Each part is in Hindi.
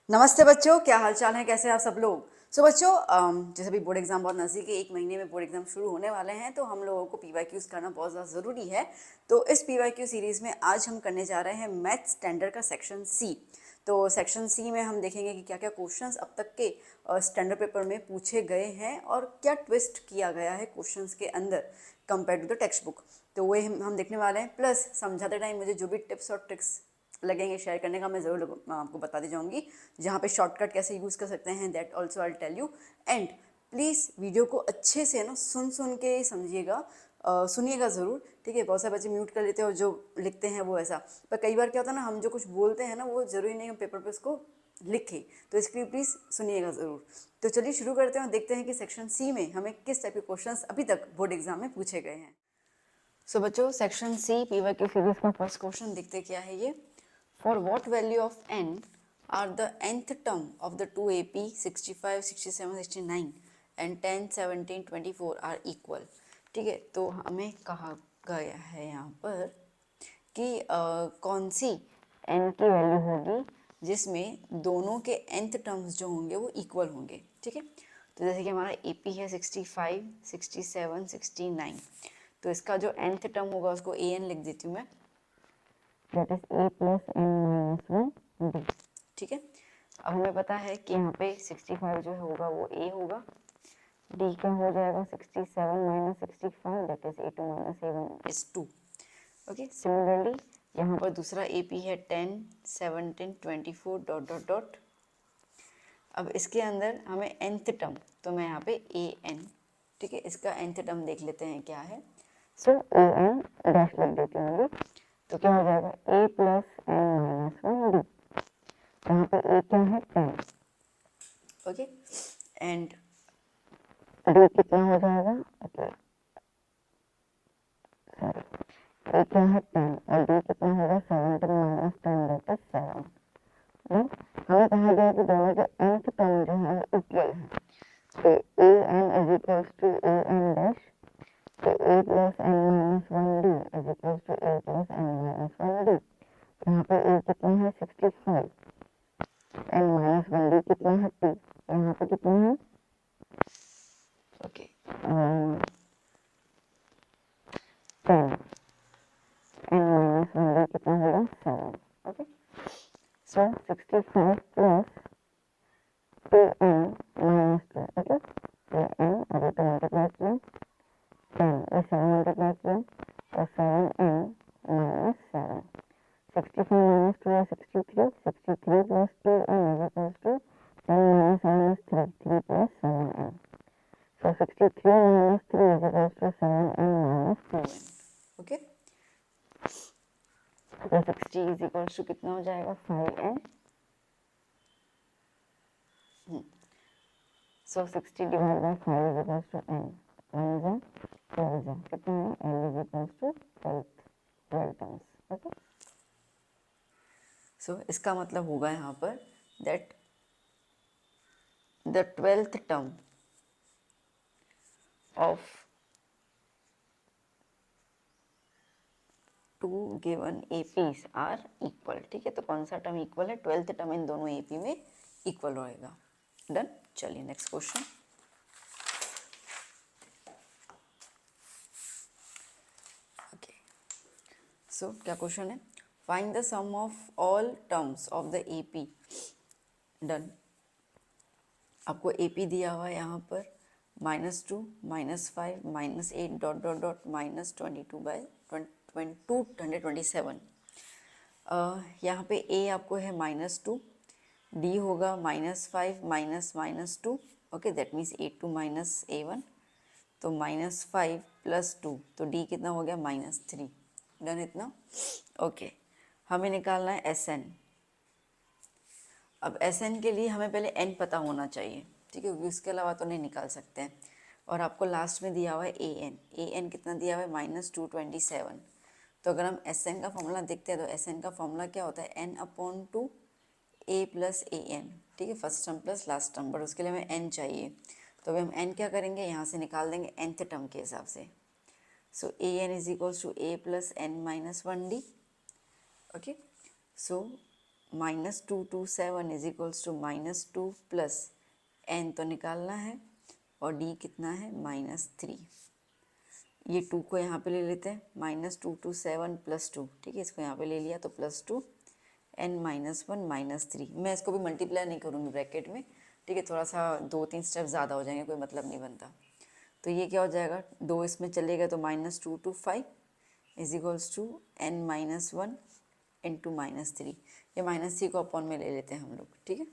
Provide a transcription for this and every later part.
नमस्ते बच्चों, क्या हाल चाल है, कैसे हैं आप सब लोग। सो बच्चों, जैसे भी बोर्ड एग्जाम बहुत नज़दीक है, 1 महीने में बोर्ड एग्जाम शुरू होने वाले हैं, तो हम लोगों को पीवाईक्यूज करना बहुत ज़्यादा ज़रूरी है। तो इस पीवाईक्यू सीरीज़ में आज हम करने जा रहे हैं मैथ स्टैंडर्ड का सेक्शन सी। तो सेक्शन सी में हम देखेंगे कि क्या क्या क्वेश्चंस अब तक के स्टैंडर्ड पेपर में पूछे गए हैं और क्या ट्विस्ट किया गया है क्वेश्चंस के अंदर compare to the textbook. तो वही हम देखने वाले हैं। प्लस समझाते टाइम मुझे जो भी टिप्स और ट्रिक्स लगेंगे शेयर करने का, मैं ज़रूर आपको बताती जाऊंगी। जहाँ पे शॉर्टकट कैसे यूज़ कर सकते हैं, that also I tell you. And please video को अच्छे से ना सुन सुन के ही समझिएगा, सुनिएगा ज़रूर, ठीक है। बहुत सारे बच्चे म्यूट कर लेते हैं और जो लिखते हैं वो ऐसा, पर कई बार क्या होता है ना, हम जो कुछ बोलते हैं ना वो ज़रूरी नहीं हम पेपर पर उसको लिखें, तो इसके लिए प्लीज़ सुनिएगा ज़रूर। तो चलिए शुरू करते हैं और देखते हैं कि सेक्शन सी में हमें किस टाइप के क्वेश्चंस अभी तक बोर्ड एग्जाम में पूछे गए हैं। सो बच्चों, सेक्शन सी पीवाईक्यू सीरीज का फर्स्ट क्वेश्चन देखते क्या है ये। For what value of n are the nth term of the two AP 65, 67, 69 and 10, 17, 24 are equal. ठीक है, तो हमें कहा गया है यहाँ पर कि कौन सी n की वैल्यू होगी जिसमें दोनों के nth टर्म्स जो होंगे वो इक्वल होंगे। ठीक है, तो जैसे कि हमारा AP है 65, 67, 69, तो इसका जो nth टर्म होगा उसको an लिख देती हूँ मैं, that is a plus n minus one D. ठीक है, अब हमें पता है कि यहाँ पे 65 जो होगा वो a होगा, d का हो जाएगा 67 minus 65, that is a2 minus a1 is 2। Okay, similarly यहाँ पर दूसरा AP है 10, 17, 24 डॉट डॉट डॉट। अब इसके अंदर हमें nth टर्म, तो मैं यहाँ पे an, ठीक है, इसका nth टर्म देख लेते हैं क्या है। सो an डैश लिख देती हूँ, तो क्या हो जाएगा a plus n minus one d. यहाँ पे a क्या है 10, ओके, एंड d कितना हो जाएगा, ओके सॉरी, a क्या है 10 और d कितना होगा 17 माइनस 10 दैट इज 7। हमें कहा गया कि दोनों के nth टर्म जो है इक्वल है, तो an is equals to an dash, तो a plus n minus one d is equals to a plus n minus one d. यहाँ पे a कितना है 65, n माइनस वन डी कितना है 2, यहाँ पे कितना है okay 10, n minus one D कितना होगा 7। ओके, सो 65 प्लस 2n माइनस 2, ओके, ये n और ये तो मल्टीप्लाई किया 10, ये 7 मल्टीप्लाई किया तो 7n minus 7, 65 minus 2 is 63, 63 plus 2n is equals to 10 minus 1 is 3, 3 plus 7n. So 63 minus 3 is equals to 7n minus 2n. Okay? तो 60 is equals to कितना हो जाएगा 5n. So 60 divided by 5 is equals to n. 1 is n, 2 is n. कितना है? l is equals to 12 times. Okay? So इसका मतलब होगा यहाँ पर that the 12th term of two given APs are equal। ठीक है, तो कौन सा टर्म इक्वल है, 12th टर्म इन दोनों AP में इक्वल रहेगा। डन, चलिए नेक्स्ट क्वेश्चन। ओके, सो क्या क्वेश्चन है, find the sum of all terms of the AP। Done, आपको AP दिया हुआ है यहाँ पर -2, -5, -8 डॉट डॉट डॉट -22/227। यहाँ पे A आपको है -2, D होगा -5 -2, okay, that means A2 minus A1, तो -5 + 2, तो D कितना हो गया -3। डन इतना, ओके। हमें निकालना है SN। अब SN के लिए हमें पहले N पता होना चाहिए, ठीक है, क्योंकि उसके अलावा तो नहीं निकाल सकते हैं। और आपको लास्ट में दिया हुआ है AN कितना दिया हुआ है -227। तो अगर हम SN का फॉर्मूला देखते हैं तो SN का फॉर्मूला क्या होता है n/2 A + AN, ठीक है, first term plus last term, but उसके लिए हमें n चाहिए। तो अभी हम n क्या करेंगे, यहाँ से निकाल देंगे nth टर्म के हिसाब से। So AN is equals to A + n - 1D। Okay, so -227 is equals to -2 plus n तो निकालना है, और d कितना है -3। ये 2 को यहाँ पे ले लेते हैं, -227 प्लस 2, ठीक है, इसको यहाँ पे ले लिया तो +2 n -1 -3। मैं इसको भी मल्टीप्लाई नहीं करूँगी ब्रैकेट में, ठीक है, थोड़ा सा 2-3 स्टेप ज़्यादा हो जाएंगे, कोई मतलब नहीं बनता। तो ये क्या हो जाएगा, 2 इसमें चलेगा तो -2 to 5 is equals to n -1 into -3। ये -3 को अपॉन में ले लेते हैं हम लोग, ठीक है।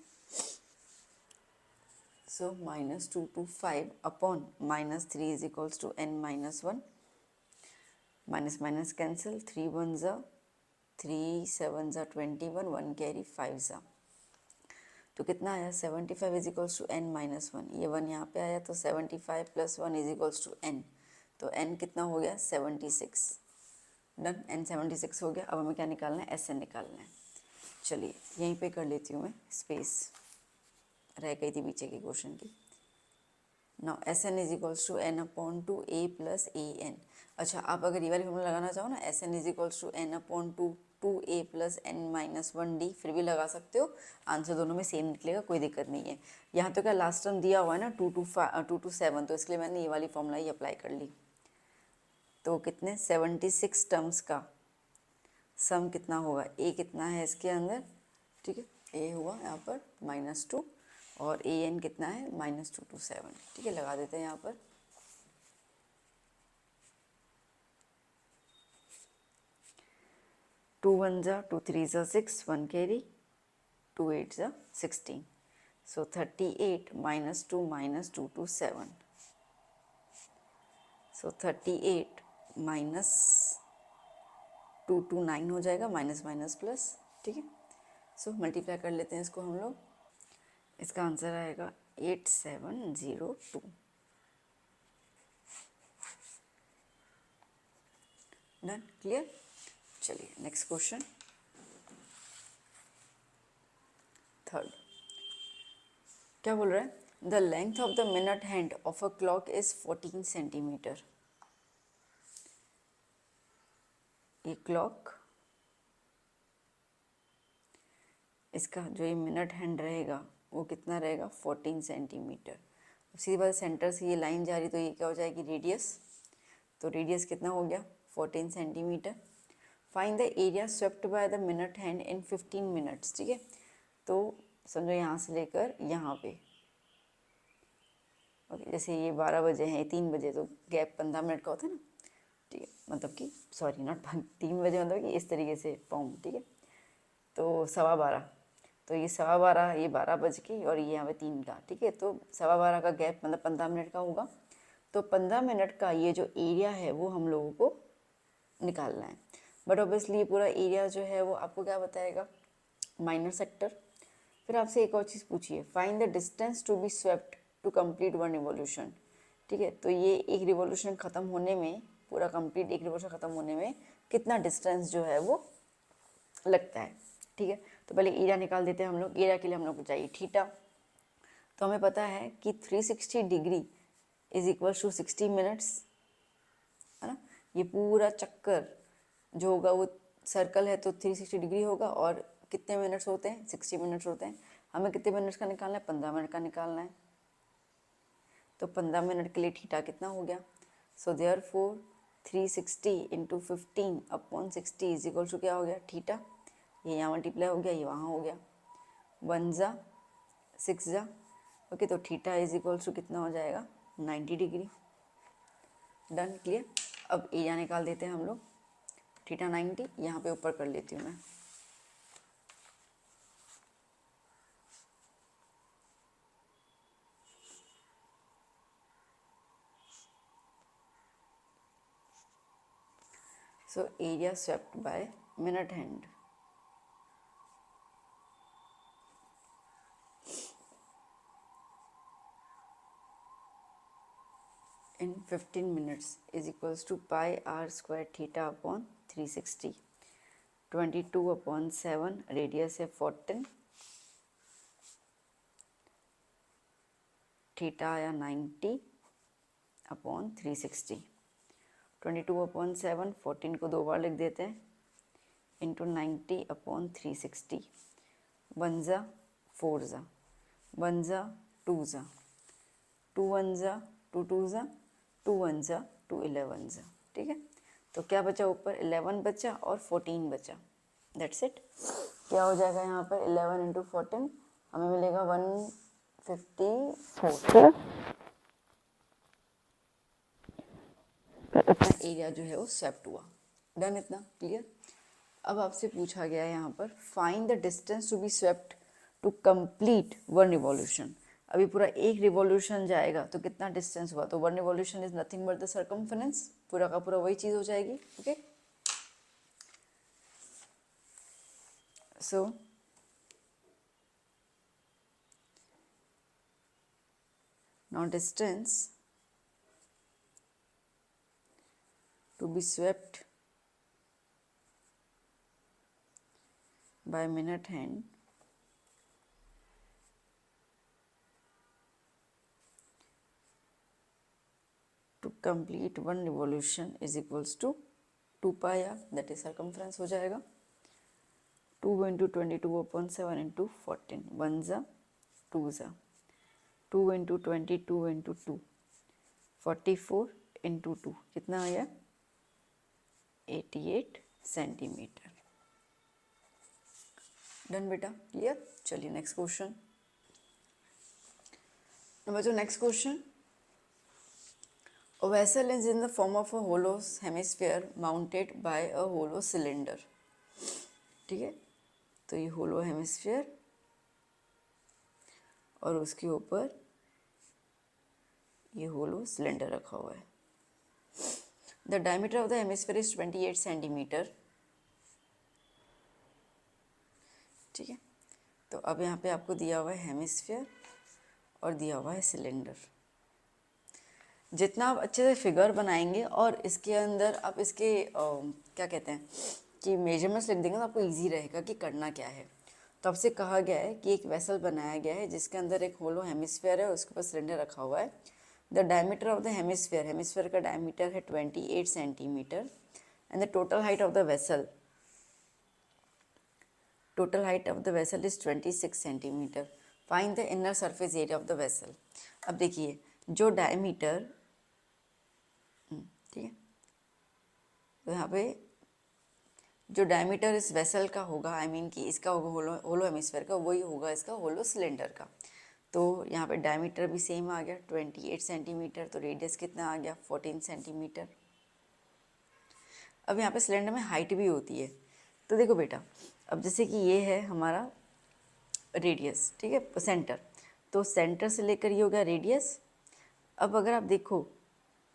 So -2 to 5 upon -3 is equals to n -1, minus minus cancel, 3 1 ज़ा 3 7 ज़ा 21, 1 कैरी 5 ज़ा, तो कितना आया 75 इज इक्वल्स टू n -1। ये 1 यहाँ पे आया तो 75 plus 1 is equals to n, तो n कितना हो गया 76। डन, n 76 हो गया। अब हमें क्या निकालना है, Sn निकालना है। चलिए यहीं पे कर लेती हूँ मैं, स्पेस रह गई थी पीछे के क्वेश्चन की। Now Sn is equals to n upon two a plus a n. अच्छा, आप अगर ये वाली फॉर्मूला लगाना चाहो ना, Sn is equals to n upon two a plus n -1d, फिर भी लगा सकते हो, आंसर दोनों में सेम निकलेगा, कोई दिक्कत नहीं है। यहाँ तो क्या लास्ट टर्म दिया हुआ है ना 2 to 7, तो इसलिए मैंने ये वाली फॉर्मूला ही अप्लाई कर ली। तो कितने 76 टर्म्स का सम कितना होगा, a कितना है इसके अंदर, ठीक है, a हुआ यहाँ पर -2 और ए एन कितना है -2 to 7, ठीक है, लगा देते हैं यहाँ पर। टू 1 ज़ा 2 3 ज़ा 6, 1 कैरी, 2 8 ज़ा 16, सो 38 -2 -2 to 7, सो 38 -2 to 9 हो जाएगा, माइनस माइनस प्लस, ठीक है। सो मल्टीप्लाई कर लेते हैं इसको हम लोग, इसका आंसर आएगा 8702। Done, clear. चलिए नेक्स्ट क्वेश्चन, थर्ड। क्या बोल रहा है, the length of the minute hand of a clock is 14 centimetre. ये क्लॉक, इसका जो ये मिनट हैंड रहेगा वो कितना रहेगा 14 सेंटीमीटर। सीधी बात, सेंटर से ये लाइन जा रही तो ये क्या हो जाएगी रेडियस, तो रेडियस कितना हो गया 14 centimetre. Find the area swept by the minute hand in 15 minutes, ठीक है। तो समझो यहाँ से लेकर यहाँ पे, ओके, जैसे ये 12 बजे हैं, 3 बजे, तो गैप 15 मिनट का होता है ना, ठीक है, मतलब कि सॉरी नॉट 3 बजे, मतलब कि इस तरीके से फॉर्म, ठीक है। तो 12:15, तो ये 12:15, ये 12 बज के और ये यहाँ पे 3 का, ठीक है, तो 12:15 का गैप मतलब 15 मिनट का होगा। तो 15 मिनट का ये जो एरिया है वो हम लोगों को निकालना है, बट ऑब्वियसली ये पूरा एरिया जो है वो आपको क्या बताएगा, माइनर सेक्टर। फिर आपसे एक और चीज़ पूछिए, find the distance to be swept to complete one revolution, ठीक है। तो ये एक रिवॉल्यूशन ख़त्म होने में, पूरा कंप्लीट एक रिवॉल्यूशन ख़त्म होने में कितना डिस्टेंस जो है वो लगता है, ठीक है। तो पहले एरिया निकाल देते हैं हम लोग। एरिया के लिए हम लोग को चाहिए थीटा, तो हमें पता है कि 360 degree is equal to 60 minutes, है ना। ये पूरा चक्कर जो होगा वो सर्कल है तो 360 डिग्री होगा, और कितने मिनट्स होते हैं 60 मिनट्स होते हैं। हमें कितने मिनट्स का निकालना है, 15 मिनट का निकालना है। तो 15 मिनट के लिए थीटा कितना हो गया, so therefore 360 into 15 upon 60 is equal to क्या हो गया थीटा। ये यहाँ मल्टीप्लाई हो गया, ये वहाँ हो गया, 1 ज़ा 6 ज़ा, ओके। तो थीटा इज इक्वल टू कितना हो जाएगा 90 डिग्री। Done, clear. अब एरिया निकाल देते हैं हम लोग, थीटा 90, यहाँ पे ऊपर कर लेती हूँ मैं। So area swept by minute hand in 15 minutes is equals to pi r square theta upon 360, 22 upon 7, radius है 14, थीटा आया 90 अपॉन 360, 22 अपॉन 7, 14 को 2 बार लिख देते हैं, इंटू 90 अपॉन 360, 1 जा 4 जा 1 जा 2 जा 2 1 जा 2 2 जा 2 1 जा 2 11 जा। ठीक है, तो क्या बचा ऊपर 11 बचा और 14 बचा, दैट्स इट। क्या हो जाएगा यहाँ पर 11 इंटू 14 हमें मिलेगा 154। अपना एरिया जो है वो स्वेप्ट हुआ। डन, इतना क्लियर। अब आपसे पूछा गया है यहाँ पर find the distance to be swept to complete 1 revolution. अभी पूरा एक रिवॉल्यूशन जाएगा तो कितना डिस्टेंस हुआ, तो 1 revolution is nothing but the circumference, पूरा का पूरा वही चीज़ हो जाएगी। Okay, so now distance to be swept by minute hand to complete 1 revolution is equals to 2 pi r, that is circumference हो जाएगा। 2 into 22/7 into 14, 1 जा 2 जा 2 into 22 into 2 44 into 2 कितना आया 88 सेंटीमीटर। डन बेटा, क्लियर। चलिए नेक्स्ट क्वेश्चन। बच्चों next question, a vessel is in the form of a hollow hemisphere mounted by a hollow cylinder। ठीक है, तो ये hollow hemisphere और उसके ऊपर ये hollow cylinder रखा हुआ है। The diameter of the hemisphere is 28 centimetre. ठीक है, तो अब यहाँ पे आपको दिया हुआ है हेमिस्फीयर और दिया हुआ है सिलेंडर। जितना आप अच्छे से फिगर बनाएंगे और इसके अंदर आप इसके क्या कहते हैं कि मेजरमेंट्स लिख देंगे तो आपको इजी रहेगा कि करना क्या है। तो आपसे कहा गया है कि एक वेसल बनाया गया है जिसके अंदर एक होलो हेमिस्फीयर है और उसके ऊपर सिलेंडर रखा हुआ है। The diameter of the hemisphere, hemisphere का डायमीटर है 28 centimetre and the total height of the vessel, total height of the vessel is 26 centimetre. Find the inner surface area of the vessel. अब देखिए जो डायमीटर, ठीक है, तो यहाँ पे जो डायमीटर इस वेसल का होगा, आई मीन कि इसका होगा होलो हेमिस्फीयर का, वही होगा इसका होलो सिलेंडर का। तो यहाँ पे डायमीटर भी सेम आ गया 28 सेंटीमीटर, तो रेडियस कितना आ गया 14 सेंटीमीटर। अब यहाँ पे सिलेंडर में हाइट भी होती है। तो देखो बेटा, अब जैसे कि ये है हमारा रेडियस, ठीक है, सेंटर, तो सेंटर से लेकर ये हो गया रेडियस। अब अगर आप देखो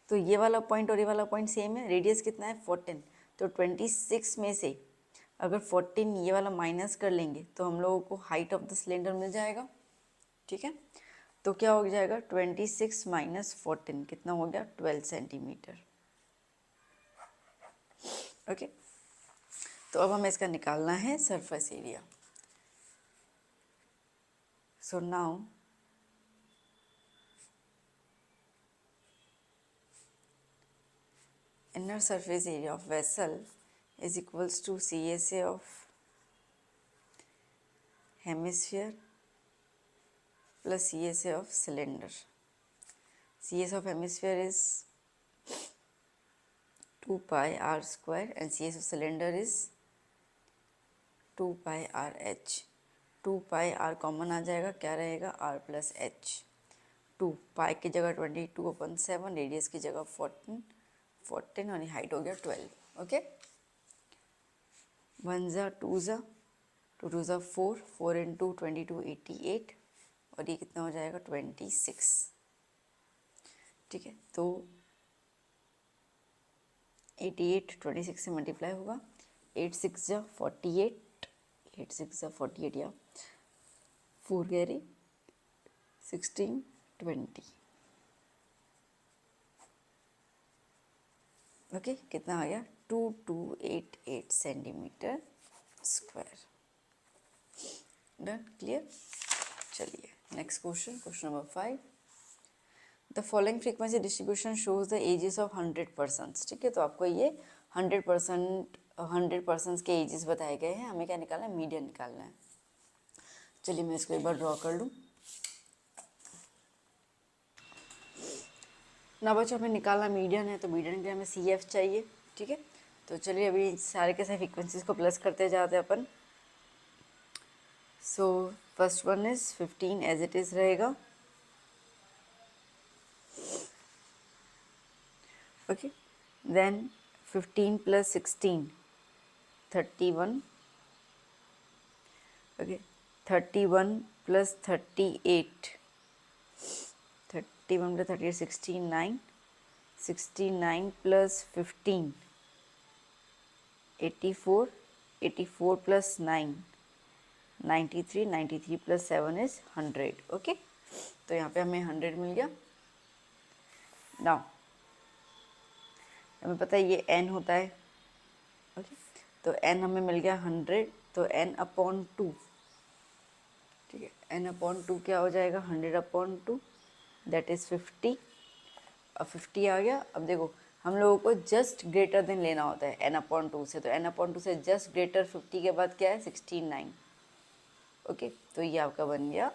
तो ये वाला पॉइंट और ये वाला पॉइंट सेम है। रेडियस कितना है 14, तो 26 में से अगर 14 ये वाला माइनस कर लेंगे तो हम लोगों को हाइट ऑफ द सिलेंडर मिल जाएगा। ठीक है, तो क्या हो जाएगा 26 माइनस 14 कितना हो गया 12 सेंटीमीटर। ओके, तो अब हमें इसका निकालना है surface area. So now inner surface area of vessel is equals to CSA of hemisphere plus CSA of cylinder। CSA of hemisphere is 2 pi r square and CSA of cylinder is 2 pi r h। 2 pi r common आ जाएगा, क्या रहेगा r प्लस h। 2 पाई की जगह 22/7, रेडियस की जगह 14 और हाइट हो गया 12। ओके, 1 जा 2 जा 2 2 जा 4, 4 इंटू 22 88 और ये कितना हो जाएगा 26। ठीक है, तो 88 26 से मल्टीप्लाई होगा, 8 6 जा 48, 8 6 जा 48 या 4 कैरी 16 20। ओके, कितना आ गया 2288 सेंटीमीटर स्क्वायर। Done, clear. चलिए next question, question number 5। The following frequency distribution shows the ages of 100 persons. ठीक है, तो आपको ये 100 पर्सन्स के एजेस बताए गए हैं। हमें क्या निकालना है, मीडियन निकालना है। चलिए मैं इसको एक बार ड्रॉ कर लूँ। ना बच्चों हमें निकालना मीडियन है, तो मीडियन के लिए हमें सी एफ चाहिए। ठीक है, तो चलिए अभी सारे के सारे फ्रीक्वेंसीज को प्लस करते जाते हैं अपन। So first one is 15 as it is रहेगा। Okay, then 15 plus 16 31। Okay, 31 plus 38 31 plus 38 69 69 plus 15 84 84 plus 9 93 93 plus 7 is 100। Okay, तो यहाँ पे हमें 100 मिल गया। नाउ हमें पता है ये n होता है। ओके, तो n हमें मिल गया 100, तो n अपॉन 2। ठीक है, n अपॉन 2 क्या हो जाएगा, 100 अपॉन 2 दैट इज़ 50। अब 50 आ गया। अब देखो हम लोगों को जस्ट ग्रेटर देन लेना होता है n अपॉन 2 से, तो n अपॉन 2 से जस्ट ग्रेटर 50 के बाद क्या है 69। ओके, तो ये आपका बन गया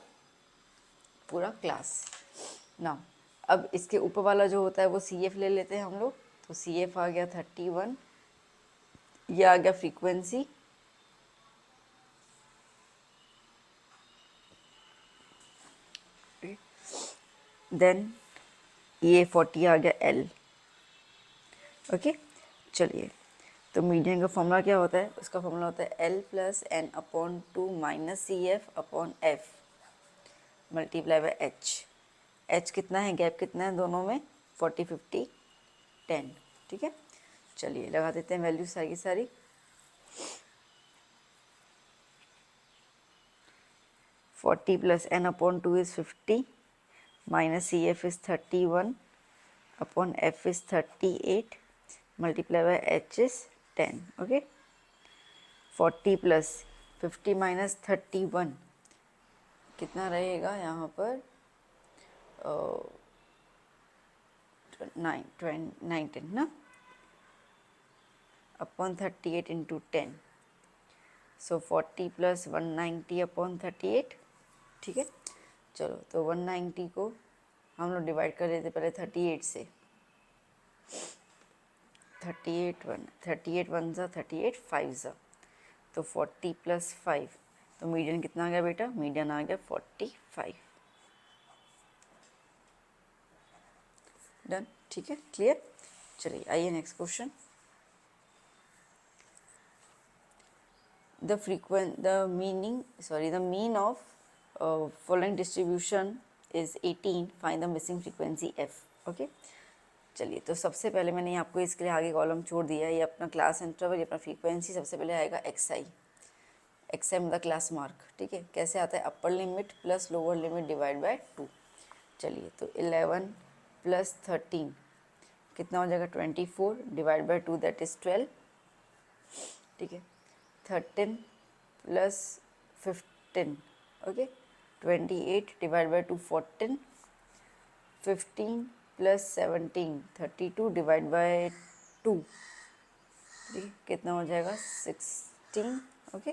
पूरा क्लास। ना अब इसके ऊपर वाला जो होता है वो सी एफ ले लेते हैं हम लोग। तो सी एफ आ गया 31, ये आ गया फ्रीक्वेंसी। देन ये 40 आ गया एल। ओके, चलिए तो मीडियन का फॉर्मूला क्या होता है, उसका फॉर्मूला होता है l plus n upon 2 minus c f upon f multiply by h. H कितना है, गैप कितना है दोनों में, 40 50 10। ठीक है, चलिए लगा देते हैं वैल्यू सारी की सारी। Forty plus n upon 2 is 50 minus c f is 31 upon f is 38 multiply by h is 10। Okay, 40 plus 50 minus 31 कितना रहेगा यहाँ पर, 19 ना, upon 38 into 10। So 40 plus 190 upon 38। ठीक है, चलो तो 190 को हम लोग डिवाइड कर देते पहले 38 से। 38 वन ज़ा 38 5 ज़ा, तो 40 प्लस 5, तो मीडियन कितना आ गया बेटा, मीडियन आ गया 45। डन, ठीक है, क्लियर। चलिए आइए next question. the mean of following distribution is 18, find the missing frequency f। Okay, चलिए तो सबसे पहले मैंने आपको इसके लिए आगे कॉलम छोड़ दिया है, ये अपना क्लास इंटरवल, ये अपना फ्रीक्वेंसी। सबसे पहले आएगा एक्स आई मतलब क्लास मार्क। ठीक है, कैसे आता है, upper limit plus lower limit divide by 2। चलिए तो 11 प्लस 13 कितना हो जाएगा, 24 डिवाइड बाय 2 दैट इज़ 12। ठीक है, 13 plus 15, okay, 28 divide by 2 14। 15 plus 17 32 divide by 2, ठीक है, कितना हो जाएगा 16। ओके,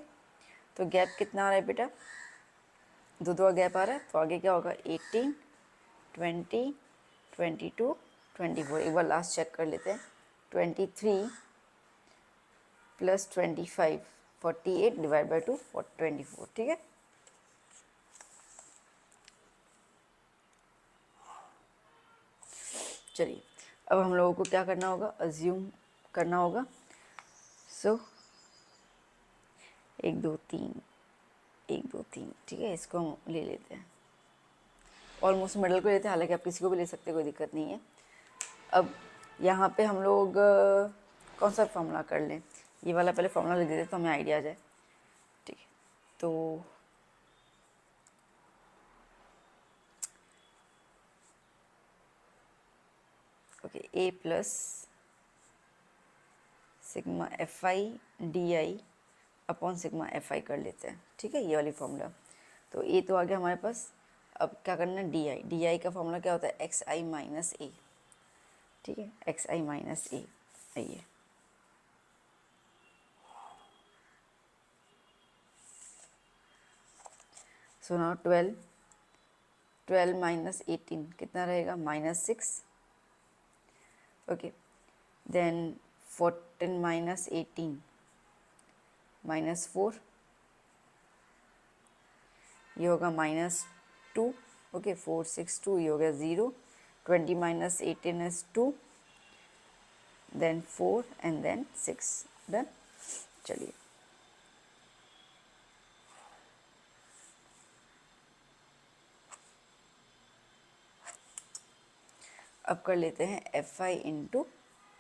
तो गैप कितना आ रहा है बेटा, दो का गैप आ रहा है, तो आगे क्या होगा 18 20 22 24। एक बार लास्ट चेक कर लेते हैं, 23 प्लस 25 48 डिवाइड बाई 2 24। ठीक है, चलिए अब हम लोगों को क्या करना होगा, अज्यूम करना होगा। सो 1 2 3 1 2 3, ठीक है, इसको हम ले लेते हैं, ऑलमोस्ट मिडल को लेते हैं, हालांकि आप किसी को भी ले सकते हैं, कोई दिक्कत नहीं है। अब यहाँ पे हम लोग कौन सा फॉर्मूला कर लें, ये वाला पहले फॉर्मूला लिख देते तो हमें आइडिया आ जाए। ठीक है, तो okay, A plus sigma f i D I upon sigma f आई कर लेते हैं। ठीक है, ये वाली फॉर्मूला, तो ए तो आ गया हमारे पास। अब क्या करना है, डी आई का फॉर्मूला क्या होता है, एक्स आई माइनस ए। ठीक है, एक्स आई माइनस ए, आइए सो नाउ 12 माइनस 18 कितना रहेगा, -6. ओके, देन 14 माइनस 18 -4, ये होगा -2. ओके, 4 6 2, ये हो गया 0. 20 minus 18 is 2, then 4 and then 6. Done. चलिए अब कर लेते हैं f i into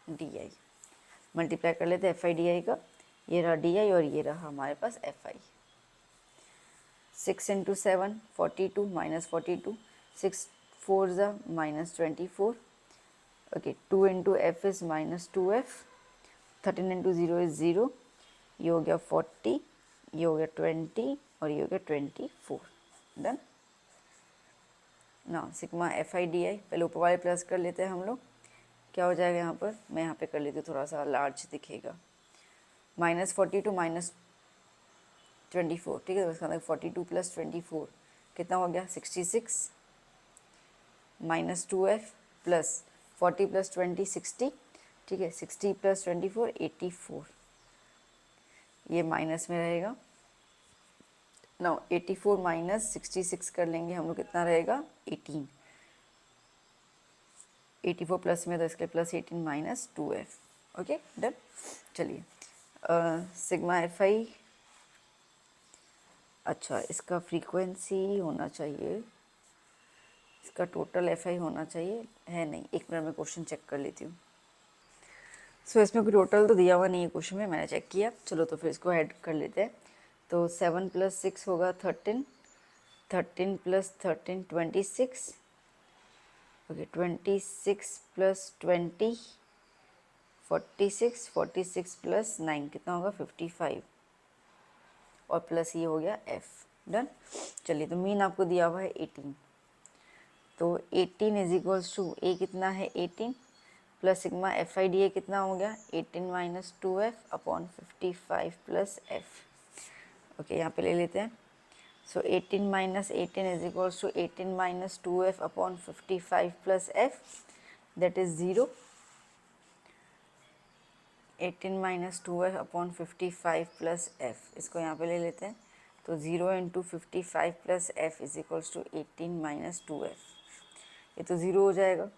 d i. Multiply कर लेते हैं एफ आई डी आई का. ये रहा डी आई और ये रहा हमारे पास एफ आई. 6 इंटू 7 42 माइनस 42, 6 4 ज़ा -24. Okay, 2 into F is -2f. 13 into 0 is 0. ये हो गया 40, ये हो गया 20 और ये हो गया 24. डन. ना sigma f i D I, पहले ऊपर वाले प्लस कर लेते हैं हम लोग. क्या हो जाएगा यहाँ पर, मैं यहाँ पे कर लेती हूँ, थोड़ा सा लार्ज दिखेगा. -40 टू -24, ठीक है. तो इसका मतलब 42 प्लस 24 कितना हो गया, 66. -2f प्लस 40 प्लस 20 60, ठीक है. 60 प्लस 24 84, ये माइनस में रहेगा. ना 84 माइनस 66 कर लेंगे हम लोग, कितना रहेगा 18. 84 प्लस में तो इसके plus 18 minus 2f. Okay, done. चलिए सिग्मा एफ आई, अच्छा इसका फ्रीक्वेंसी होना चाहिए, इसका टोटल एफ आई होना चाहिए, है नहीं. एक मिनट में क्वेश्चन चेक कर लेती हूँ. सो इसमें कोई टोटल तो दिया हुआ नहीं है क्वेश्चन में, मैंने चेक किया. चलो तो फिर इसको ऐड कर लेते हैं. तो 7 + 6 होगा 13, 13 + 13 26. ओके, 26 + 20 46, 46 + 9 कितना होगा 55 और प्लस ये हो गया f. डन. चलिए तो मीन आपको दिया हुआ है 18. तो 18 इज इक्वल्स टू ए कितना है 18 plus sigma f i d a कितना हो गया 18 minus 2f upon 55 plus f. Okay, यहाँ पे ले लेते हैं. So 18 minus 18 is equals to 18 minus 2f upon 55 plus f, that is 0. 18 minus 2f upon 55 plus f, इसको यहाँ पे ले लेते हैं. तो 0 into 55 plus f is equals to 18 minus 2f. ये तो 0 हो जाएगा.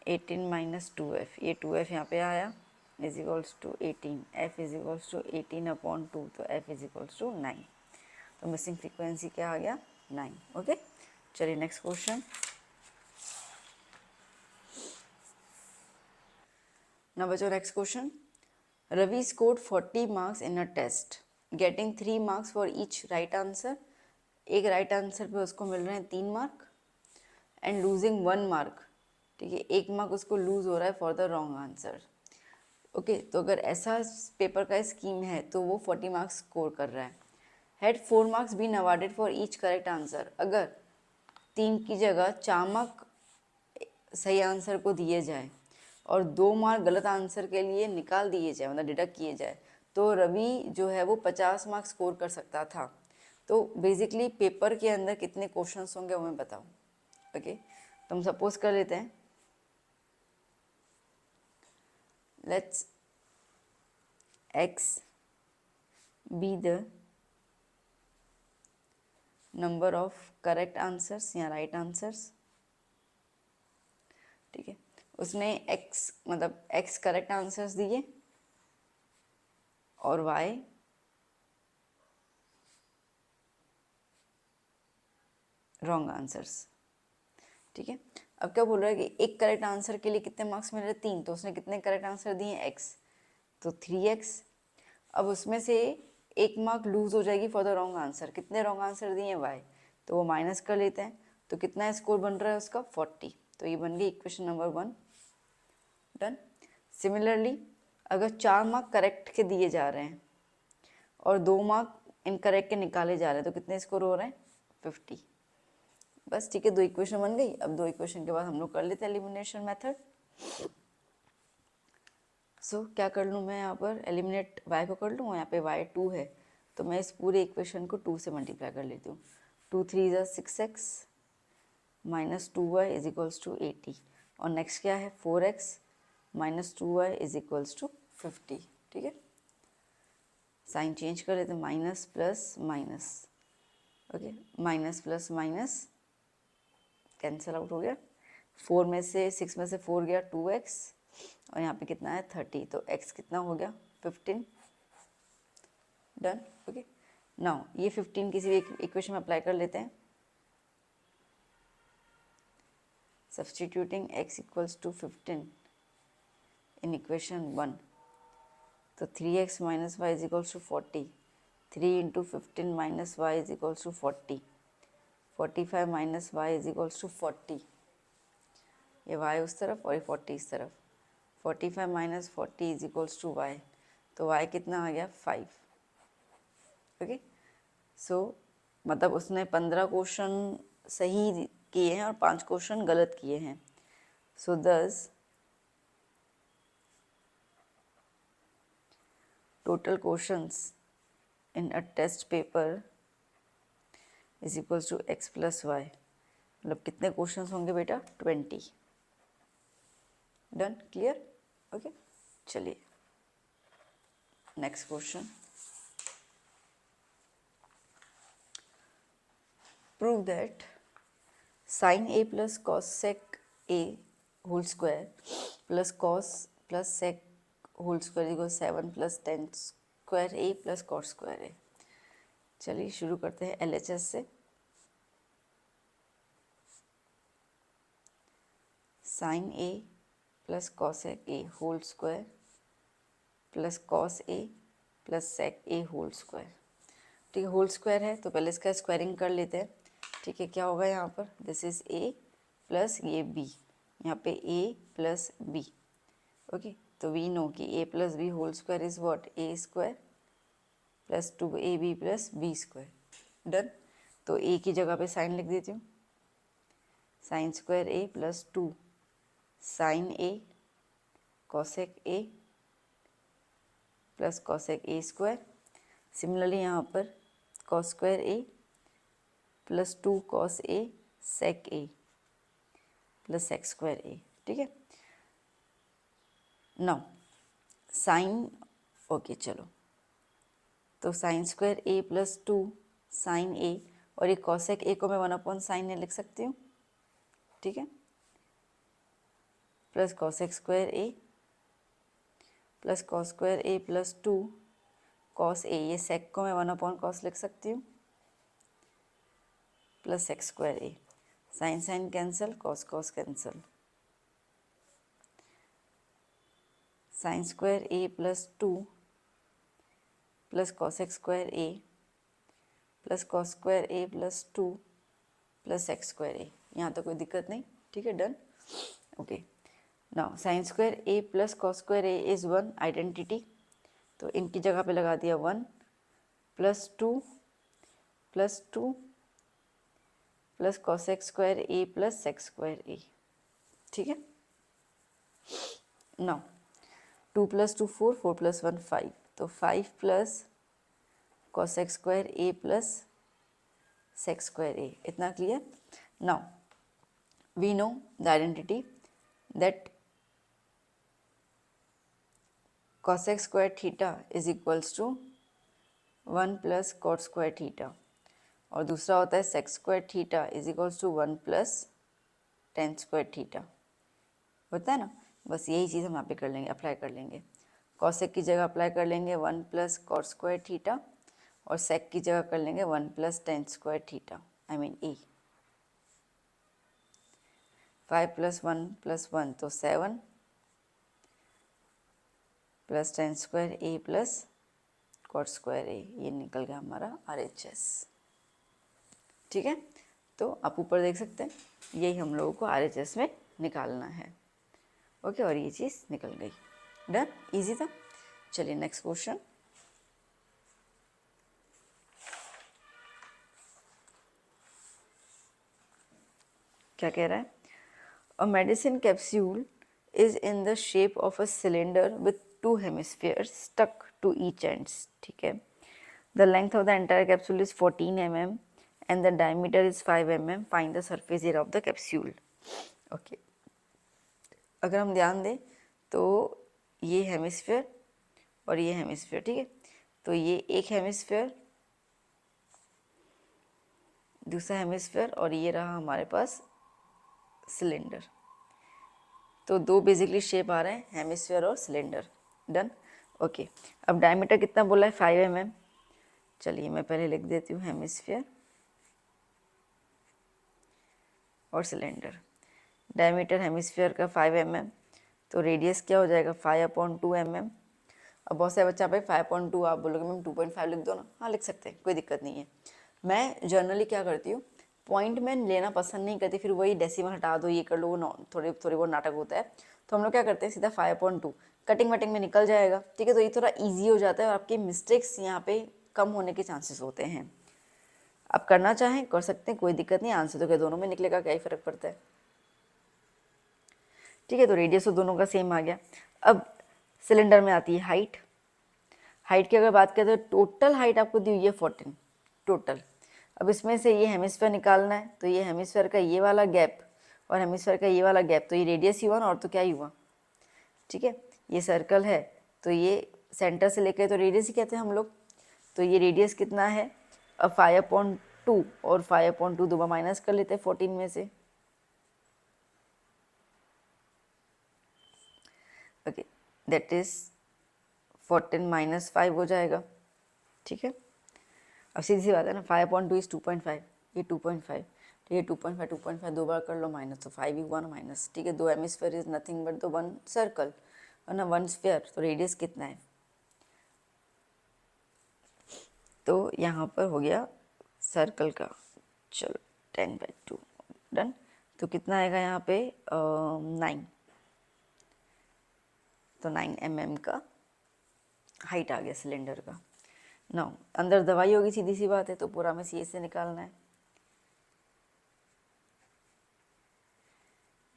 18 माइनस 2f, ये 2f यहाँ पे आया, is equals to 18. f is equals to 18 upon 2, तो f इज इक्वल्स टू 9. तो मिसिंग फ्रीक्वेंसी क्या आ गया 9. ओके, चलिए नेक्स्ट क्वेश्चन. Now बच्चों next question. Ravi scored 40 marks in a test, getting 3 marks for each right answer. एक राइट आंसर पे उसको मिल रहे हैं 3 मार्क एंड लूजिंग 1 मार्क. ठीक है, 1 मार्क उसको लूज हो रहा है for the wrong answer. Okay, तो अगर ऐसा पेपर का स्कीम है तो वो 40 मार्क्स स्कोर कर रहा है. Had 4 marks been awarded for each correct answer. अगर 3 की जगह 4 मार्क सही आंसर को दिए जाए और 2 मार्क गलत आंसर के लिए निकाल दिए जाए, मतलब डिडक्ट किए जाए, तो रवि जो है वो 50 मार्क्स स्कोर कर सकता था. तो बेसिकली पेपर के अंदर कितने क्वेश्चंस होंगे वो मैं बताऊँ. ओके, तो हम सपोज कर लेते हैं, let's x be the number of correct answers या right answers. ठीक है, उसने x मतलब x करेक्ट आंसर्स दिए और y रॉन्ग आंसर्स. ठीक है, अब क्या बोल रहा है कि एक करेक्ट आंसर के लिए कितने मार्क्स मिल रहे 3, तो उसने कितने करेक्ट आंसर दिए x, तो 3x. अब उसमें से 1 मार्क लूज हो जाएगी फॉर द रॉन्ग आंसर. कितने रॉन्ग आंसर दिए y, तो वो माइनस कर लेते हैं. तो कितना स्कोर बन रहा है उसका 40. तो ये बन गई इक्वेशन नंबर 1. डन. सिमिलरली अगर 4 मार्क करेक्ट के दिए जा रहे हैं और 2 मार्क इनकरेक्ट के निकाले जा रहे हैं, तो कितने स्कोर हो रहे हैं 50. बस ठीक है, 2 इक्वेशन बन गई. अब 2 इक्वेशन के बाद हम लोग कर लेते हैं एलिमिनेशन मेथड. सो क्या कर लूँ मैं यहाँ पर, एलिमिनेट y को कर लूँ, यहाँ पे y 2 है तो मैं इस पूरे इक्वेशन को 2 से मल्टीप्लाई कर लेती हूँ। 2 3 ज़ा 6x minus 2y is equals to 80, और नेक्स्ट क्या है 4x minus 2y is equals to 50। ठीक है, साइन चेंज कर लेते हैं, minus plus minus, okay, minus plus minus cancel out हो गया। 4 में से 6 में से 4 गया 2x, और यहाँ पे कितना है 30, तो x कितना हो गया 15। डन। ओके, नाउ ये 15 किसी भी इक्वेशन में अप्लाई कर लेते हैं। Substituting x equals to 15 in equation 1, तो 3x minus y is equals to 40, 3 into 15 minus y is equals to 40, 45 minus y is equals to 40, ये y उस तरफ और ये 40 इस तरफ, 45 minus 40 is equals to y, तो y कितना आ गया 5। ओके, सो मतलब उसने 15 क्वेश्चन सही किए हैं और 5 क्वेश्चन गलत किए हैं। सो दस total questions in a test paper is equals to x plus y, मतलब कितने क्वेश्चंस होंगे बेटा 20। Done, clear. ओके, चलिए next question. Prove that sine a plus cos sec a whole square plus cos plus sec whole square equal 7 plus tan square a plus cos square a। चलिए शुरू करते हैं LHS से। Sine a plus cosec a whole square plus cos a plus sec a whole square. ठीक है, होल स्क्वायर है तो पहले इसका स्क्वायरिंग कर लेते हैं। ठीक है, क्या होगा यहाँ पर, दिस इज a प्लस ये b, यहाँ पे a प्लस b। ओके, तो वी नो कि a plus B whole square is what a square plus 2ab plus b square. Done, तो a की जगह पे साइन लिख देती हूँ, sine square a plus 2 sine a cosec a plus cosec a square. Similarly यहाँ पर cos square a plus 2 cos a sec a plus sec square a। ठीक है, नाउ साइन, ओके चलो, तो sine square a plus 2 sine a, और ये कॉसेक a को मैं 1/sin a लिख सकती हूँ। ठीक है, plus cosec square a plus cos square a plus 2 cos a, ये सेक को मैं 1/cos लिख सकती हूँ, plus sec square a। Sine sine cancel, cos cos cancel, sine square a plus 2 plus cosec square a plus cos square a plus 2 plus sec square a। यहाँ तो कोई दिक्कत नहीं। ठीक है, done. Okay, now sine square a plus cos square a is 1 identity, तो इनकी जगह पे लगा दिया 1 plus 2 plus cosec square a plus sec square a। ठीक है, नाउ 2 प्लस 2 4, 4 प्लस 1 5, तो 5 plus cosec square a plus sec square a। इतना clear. Now we know the identity that cosec square theta is equals to 1 plus cot square theta, और दूसरा होता है sec square theta is equals to 1 plus tan square theta. होता है ना, बस यही चीज़ हम यहाँ पे कर लेंगे, अप्लाई कर लेंगे। कॉसेक की जगह अप्लाई कर लेंगे 1 प्लस कॉट स्क्वायर थीटा, और सेक की जगह कर लेंगे 1 plus tan square theta, I mean A. 5 plus 1 plus 1 तो 7 प्लस टेन स्क्वायर ए प्लस कॉट स्क्वायर ए, ये निकल गया हमारा RHS। ठीक है, तो आप ऊपर देख सकते हैं, यही हम लोगों को RHS में निकालना है। ओके, और ये चीज़ निकल गई। डन, इजी था। चलिए नेक्स्ट क्वेश्चन। क्या कह रहा है, a medicine capsule is in the shape of a cylinder with 2 hemispheres stuck to each ends. ठीक है, the length of the entire capsule is 14 mm and the diameter is 5 mm. Find the surface area of the capsule. Okay, अगर हम ध्यान दें तो ये हेमिस्फेयर और ये हेमिस्फेयर, ठीक है, तो ये एक हेमिस्फेयर, दूसरा हेमिस्फेयर, और ये रहा हमारे पास सिलेंडर। तो दो बेसिकली शेप आ रहे हैं, हेमिस्फेयर और सिलेंडर। डन। ओके, अब डायमीटर कितना बोला है? 5 mm। चलिए मैं पहले लिख देती हूँ हेमिस्फेयर और सिलेंडर। डायमीटर हेमिस्फेयर का 5 mm, तो रेडियस क्या हो जाएगा? 5/2 mm। अब बहुत सारे बच्चा भाई 5/2 आप बोलोगे मैम 2.5 लिख दो ना। हाँ लिख सकते हैं, कोई दिक्कत नहीं है। मैं जनरली क्या करती हूँ, पॉइंट में लेना पसंद नहीं करती, फिर वही डेसिमल हटा दो, ये कर लो, थोड़ी थोड़ी बहुत नाटक होता है। तो हम लोग क्या करते हैं, सीधा 5/2 कटिंग वटिंग में निकल जाएगा, ठीक है। तो ये थोड़ा ईजी हो जाता है और आपकी मिस्टेक्स यहाँ पे कम होने के चांसेस होते हैं। आप करना चाहें कर सकते हैं, कोई दिक्कत नहीं, आंसर तो क्या दोनों में निकलेगा, क्या ही फर्क पड़ता है, ठीक है। तो रेडियस तो दोनों का सेम आ गया। अब सिलेंडर में आती है हाइट। हाइट की अगर बात करें तो टोटल हाइट आपको दी हुई है 14 टोटल। अब इसमें से ये हेमिस्फेयर निकालना है, तो ये हेमिस्फेयर का ये वाला गैप और हेमिस्फेयर का ये वाला गैप, तो ये रेडियस ही हुआ ना, और तो क्या ही हुआ, ठीक है। ये सर्कल है तो ये सेंटर से लेकर तो रेडियस ही कहते हैं हम लोग। तो ये रेडियस कितना है? अब 5/2 और 5/2 दोबारा माइनस कर लेते हैं 14 में से। ओके, दैट इज 14 - 5 हो जाएगा, ठीक है। अब सीधी सी बात है ना, 5/2 इज 2.5, ये 2.5, तो ये 2.5 दो बार कर लो माइनस, तो 5 ही हुआ ना माइनस, ठीक है। दो hemisphere is nothing but the one circle और ना वन स्फेयर, तो रेडियस कितना है? तो यहाँ पर हो गया सर्कल का, चलो 10/2 डन। तो कितना आएगा यहाँ पे? 9, तो 9 mm का हाइट आ गया सिलेंडर का। ना अंदर दवाई होगी, सीधी सी बात है, तो पूरा में सी से निकालना है।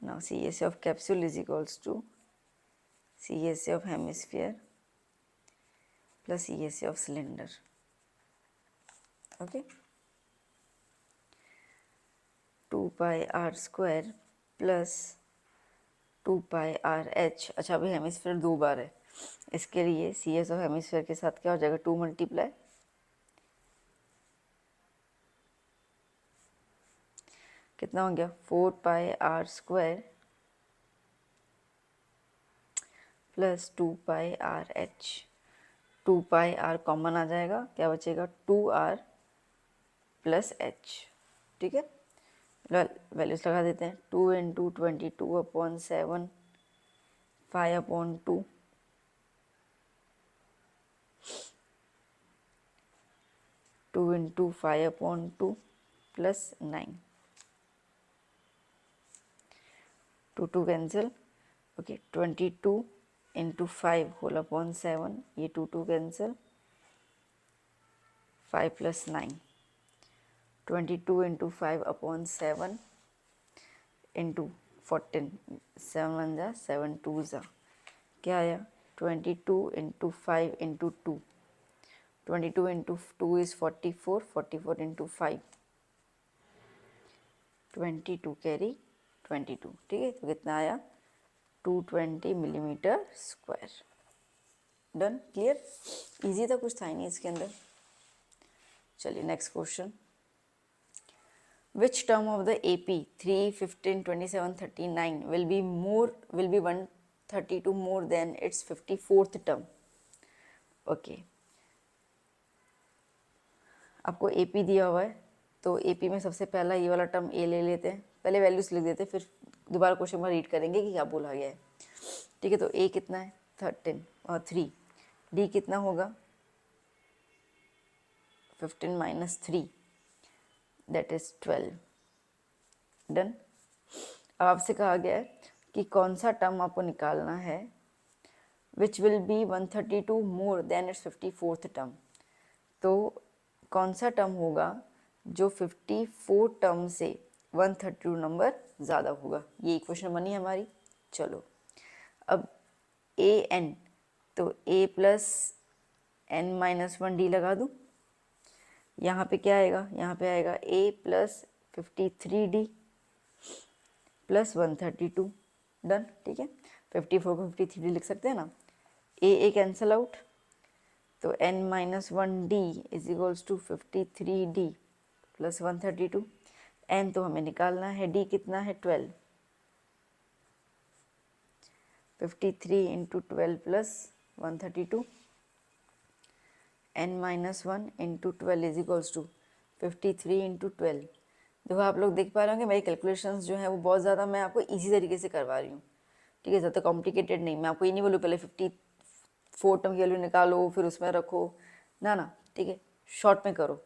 Now CSA of capsule is equals to CSA of hemisphere plus CSA of cylinder. Okay. 2 pi r square plus 2 pi r h। अच्छा अभी हेमिस्फेयर दो बार है, इसके लिए CS ऑफ हेमिस्फेयर के साथ क्या हो जाएगा? 2 मल्टीप्लाई, कितना हो गया? 4 pi r square plus 2 pi r h। 2 pi r common आ जाएगा, क्या बचेगा? 2r प्लस h, ठीक है। वैल्यूज लगा देते हैं। 2 × 22/7, 5/2, 2 × 5/2 प्लस 9, 2 2 कैंसिल। ओके, 22 × 5/7, ये 2 2 कैंसिल, 5 प्लस 9, 22 × 5/7 इंटू 14, 7 1 जा 7 2 जा, क्या आया? 22 × 5 × 2, 22 × 2 इज 44, 44 × 5, 22 कैरी 22, ठीक है। तो कितना आया? 220 millimetre square. Done, clear, easy था, कुछ था ही नहीं इसके अंदर। चलिए next question. Which term of the AP 3, 15, 27, 39 will be 132 more than its 54th term? Okay, आपको AP दिया हुआ है, तो AP में सबसे पहला ये वाला टर्म A ले लेते हैं, पहले वैल्यूज लिख देते हैं, फिर दोबारा क्वेश्चन में रीड करेंगे कि क्या बोला गया है, ठीक है। तो A कितना है? 13 और 3। D कितना होगा? 15 - 3, दैट इज 12। डन। अब आपसे कहा गया है कि कौन सा टर्म आपको निकालना है, which will be 132 more than it's 54th term. तो कौन सा टर्म होगा जो 54 टर्म से 132 नंबर ज़्यादा होगा, ये इक्वेशन बनी हमारी। चलो अब ए एन, तो A + n - 1 D लगा दूँ, यहाँ पे क्या आएगा, यहाँ पे आएगा a plus 53d plus 132, done. ठीक है, 54 को 53d लिख सकते हैं ना, a कैंसल आउट, तो n minus 1d is equals to 53d plus 132। n तो हमें निकालना है, d कितना है 12, 53 into 12 plus 132, n minus 1 into 12 is equals to 53 into 12। देखो आप लोग देख पा रहे होंगे मेरी कैलकुलेशंस जो है वो बहुत ज़्यादा मैं आपको इजी तरीके से करवा रही हूँ। ठीक है, ज़्यादा कॉम्प्लिकेटेड नहीं, मैं आपको ये नहीं बोलूँ पहले 54 टर्म की वैल्यू निकालो फिर उसमें रखो, ना ना, ठीक है, शॉर्ट में करो।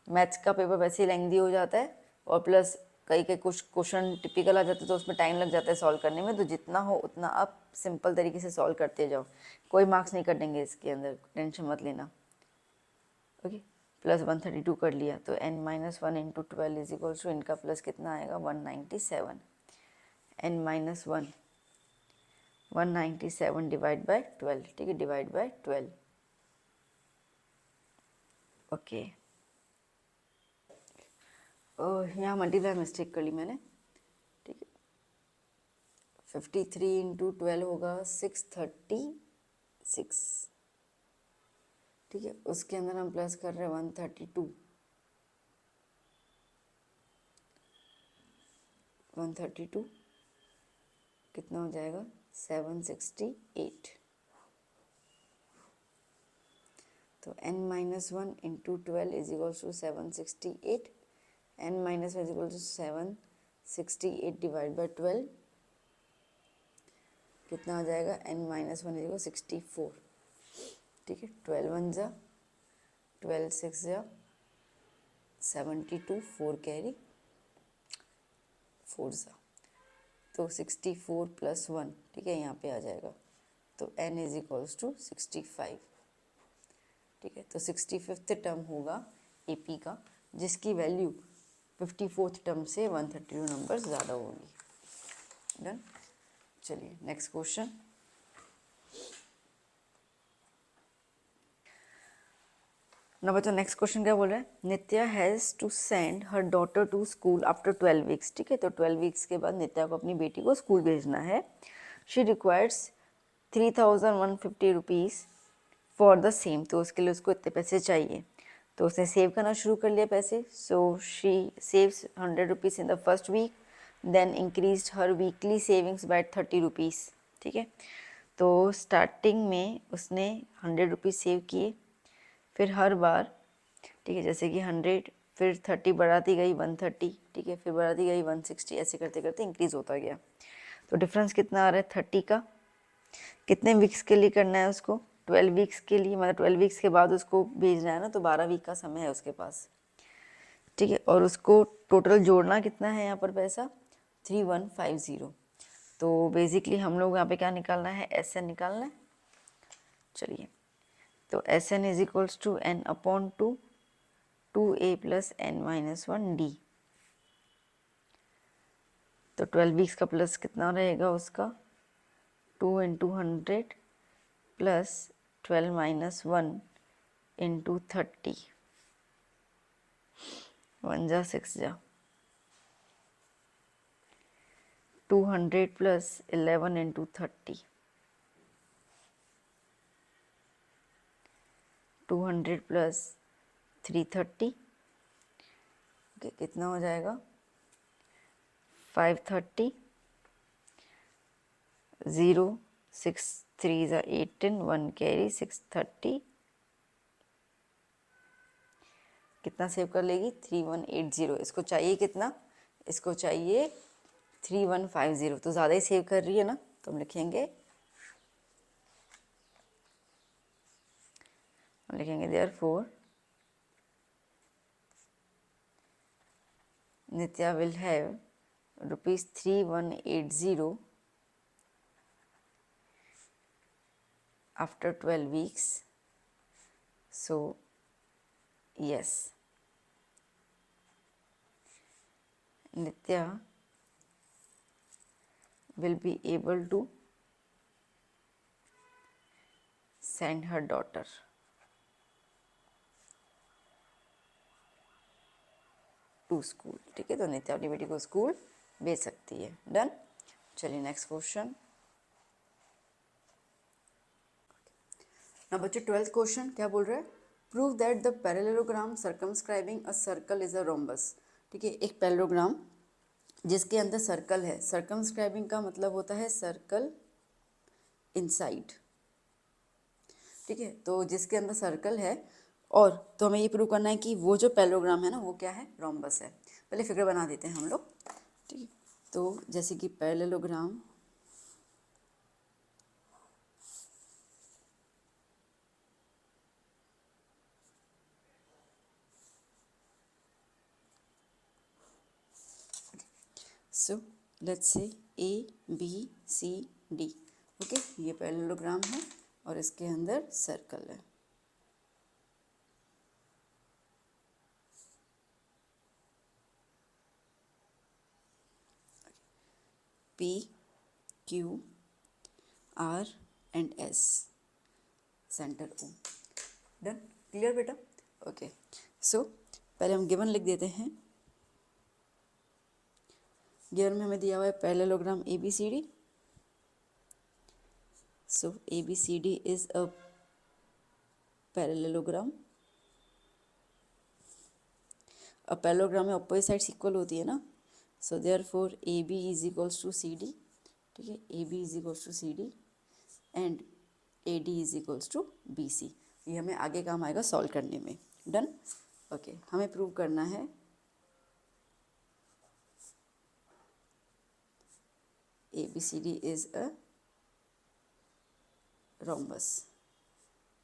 मैथ्स का पेपर वैसे ही लेंथी हो जाता है और प्लस कई कई कुछ क्वेश्चन टिपिकल आ जाते हैं तो उसमें टाइम लग जाता है सॉल्व करने में, तो जितना हो उतना आप सिंपल तरीके से सॉल्व करते जाओ, कोई मार्क्स नहीं कटेंगे इसके अंदर, टेंशन मत लेना। ओके, प्लस 132 कर लिया, तो n minus 1 into 12 is equal to इनका प्लस कितना आएगा 197, n माइनस 1 197 डिवाइड बाय 12, ठीक है, डिवाइड बाय 12। ओके, यहाँ मल्टीप्लाई मिस्टेक कर ली मैंने, ठीक है, 53 इंटू 12 होगा 636, ठीक है, उसके अंदर हम प्लस कर रहे हैं 132, 132 कितना हो जाएगा 768, तो n minus 1 into 12 is equal to 768, n minus 1 is equal to 768 divide by 12 कितना हो जाएगा, n माइनस 1 इज इक्वल 64, ठीक है, 12 1 जा 12 6 जा 72, 4 कैरी 4 जा, तो 64 प्लस 1, ठीक है, यहाँ पे आ जाएगा, तो n इज इक्वल्स टू 65, ठीक है, तो 65th टर्म होगा AP का, जिसकी वैल्यू 54th टर्म से 132 नंबर ज़्यादा होगी, डन। चलिए नेक्स्ट क्वेश्चन, ना बच्चों नेक्स्ट क्वेश्चन क्या बोल रहा है, Nitya has to send her daughter to school after 12 weeks, ठीक है, तो 12 वीक्स के बाद नित्या को अपनी बेटी को स्कूल भेजना है। She requires 3150 rupees for the same, तो उसके लिए उसको इतने पैसे चाहिए, तो उसने सेव करना शुरू कर लिया पैसे, so she saves 100 rupees in the first week, then increase her weekly savings by 30 rupees, ठीक है, तो स्टार्टिंग में उसने 100 रुपीज़ सेव किए, फिर हर बार, ठीक है, जैसे कि 100 फिर 30 बढ़ाती गई 130, ठीक है, फिर बढ़ाती गई 160, ऐसे करते करते इंक्रीज़ होता गया। तो डिफरेंस कितना आ रहा है 30 का, कितने वीक्स के लिए करना है उसको, 12 वीक्स के लिए, मतलब 12 वीक्स के बाद उसको भेजना है ना, तो 12 वीक का समय है उसके पास, ठीक है, और उसको टोटल जोड़ना कितना है यहाँ पर पैसा 3150, तो बेसिकली हम लोग यहाँ पे क्या निकालना है, SN निकालना है। चलिए, तो SN is equals to n upon 2a plus n minus 1d, तो 12 वीक्स का प्लस कितना रहेगा उसका 2 इंटू 100 प्लस 12 माइनस 1 इंटू 30, 1 जा 6 जा 200 प्लस 11 इंटू 30, 200 प्लस 330, ओके, कितना हो जाएगा 530, 0 6 3 जा 18, 1 कैरी 630, कितना सेव कर लेगी 3180, इसको चाहिए कितना, इसको चाहिए 3150, तो ज़्यादा ही सेव कर रही है ना, तो हम लिखेंगे therefore Nitya will have ₹3180 after 12 weeks, so yes, Nitya will be able to send her daughter to school. ठीक है, तो नित्या अपनी बेटी को स्कूल भेज सकती है। डन। चलिए नेक्स्ट क्वेश्चन। ना बच्चे 12th क्वेश्चन क्या बोल रहा है? Prove that the parallelogram circumscribing a circle is a rhombus. ठीक है, एक पैरेललोग्राम जिसके अंदर सर्कल है, सर्कमस्क्राइबिंग का मतलब होता है सर्कल इनसाइड। ठीक है, तो जिसके अंदर सर्कल है, और तो हमें ये प्रूव करना है कि वो जो पैरेललोग्राम है ना वो क्या है? रोम्बस है। पहले फिगर बना देते हैं हम लोग। ठीक है, तो जैसे कि parallelogram so let's say ABCD। Okay, ये पैरेललोग्राम है और इसके अंदर सर्कल है। PQRS centre O। Done, clear बेटा? ओके, सो पहले हम गिवन लिख देते हैं। गिवन में हमें दिया हुआ है parallelogram ABCD। So ABCD is a parallelogram. अब पैरेललोग्राम में अपोजिट साइड्स इक्वल होती है ना, so therefore AB is equals to CD। ठीक है, AB is equals to CD and AD is equals to BC। ये हमें आगे काम आएगा सॉल्व करने में। डन। ओके, हमें प्रूव करना है ABCD is a rhombus,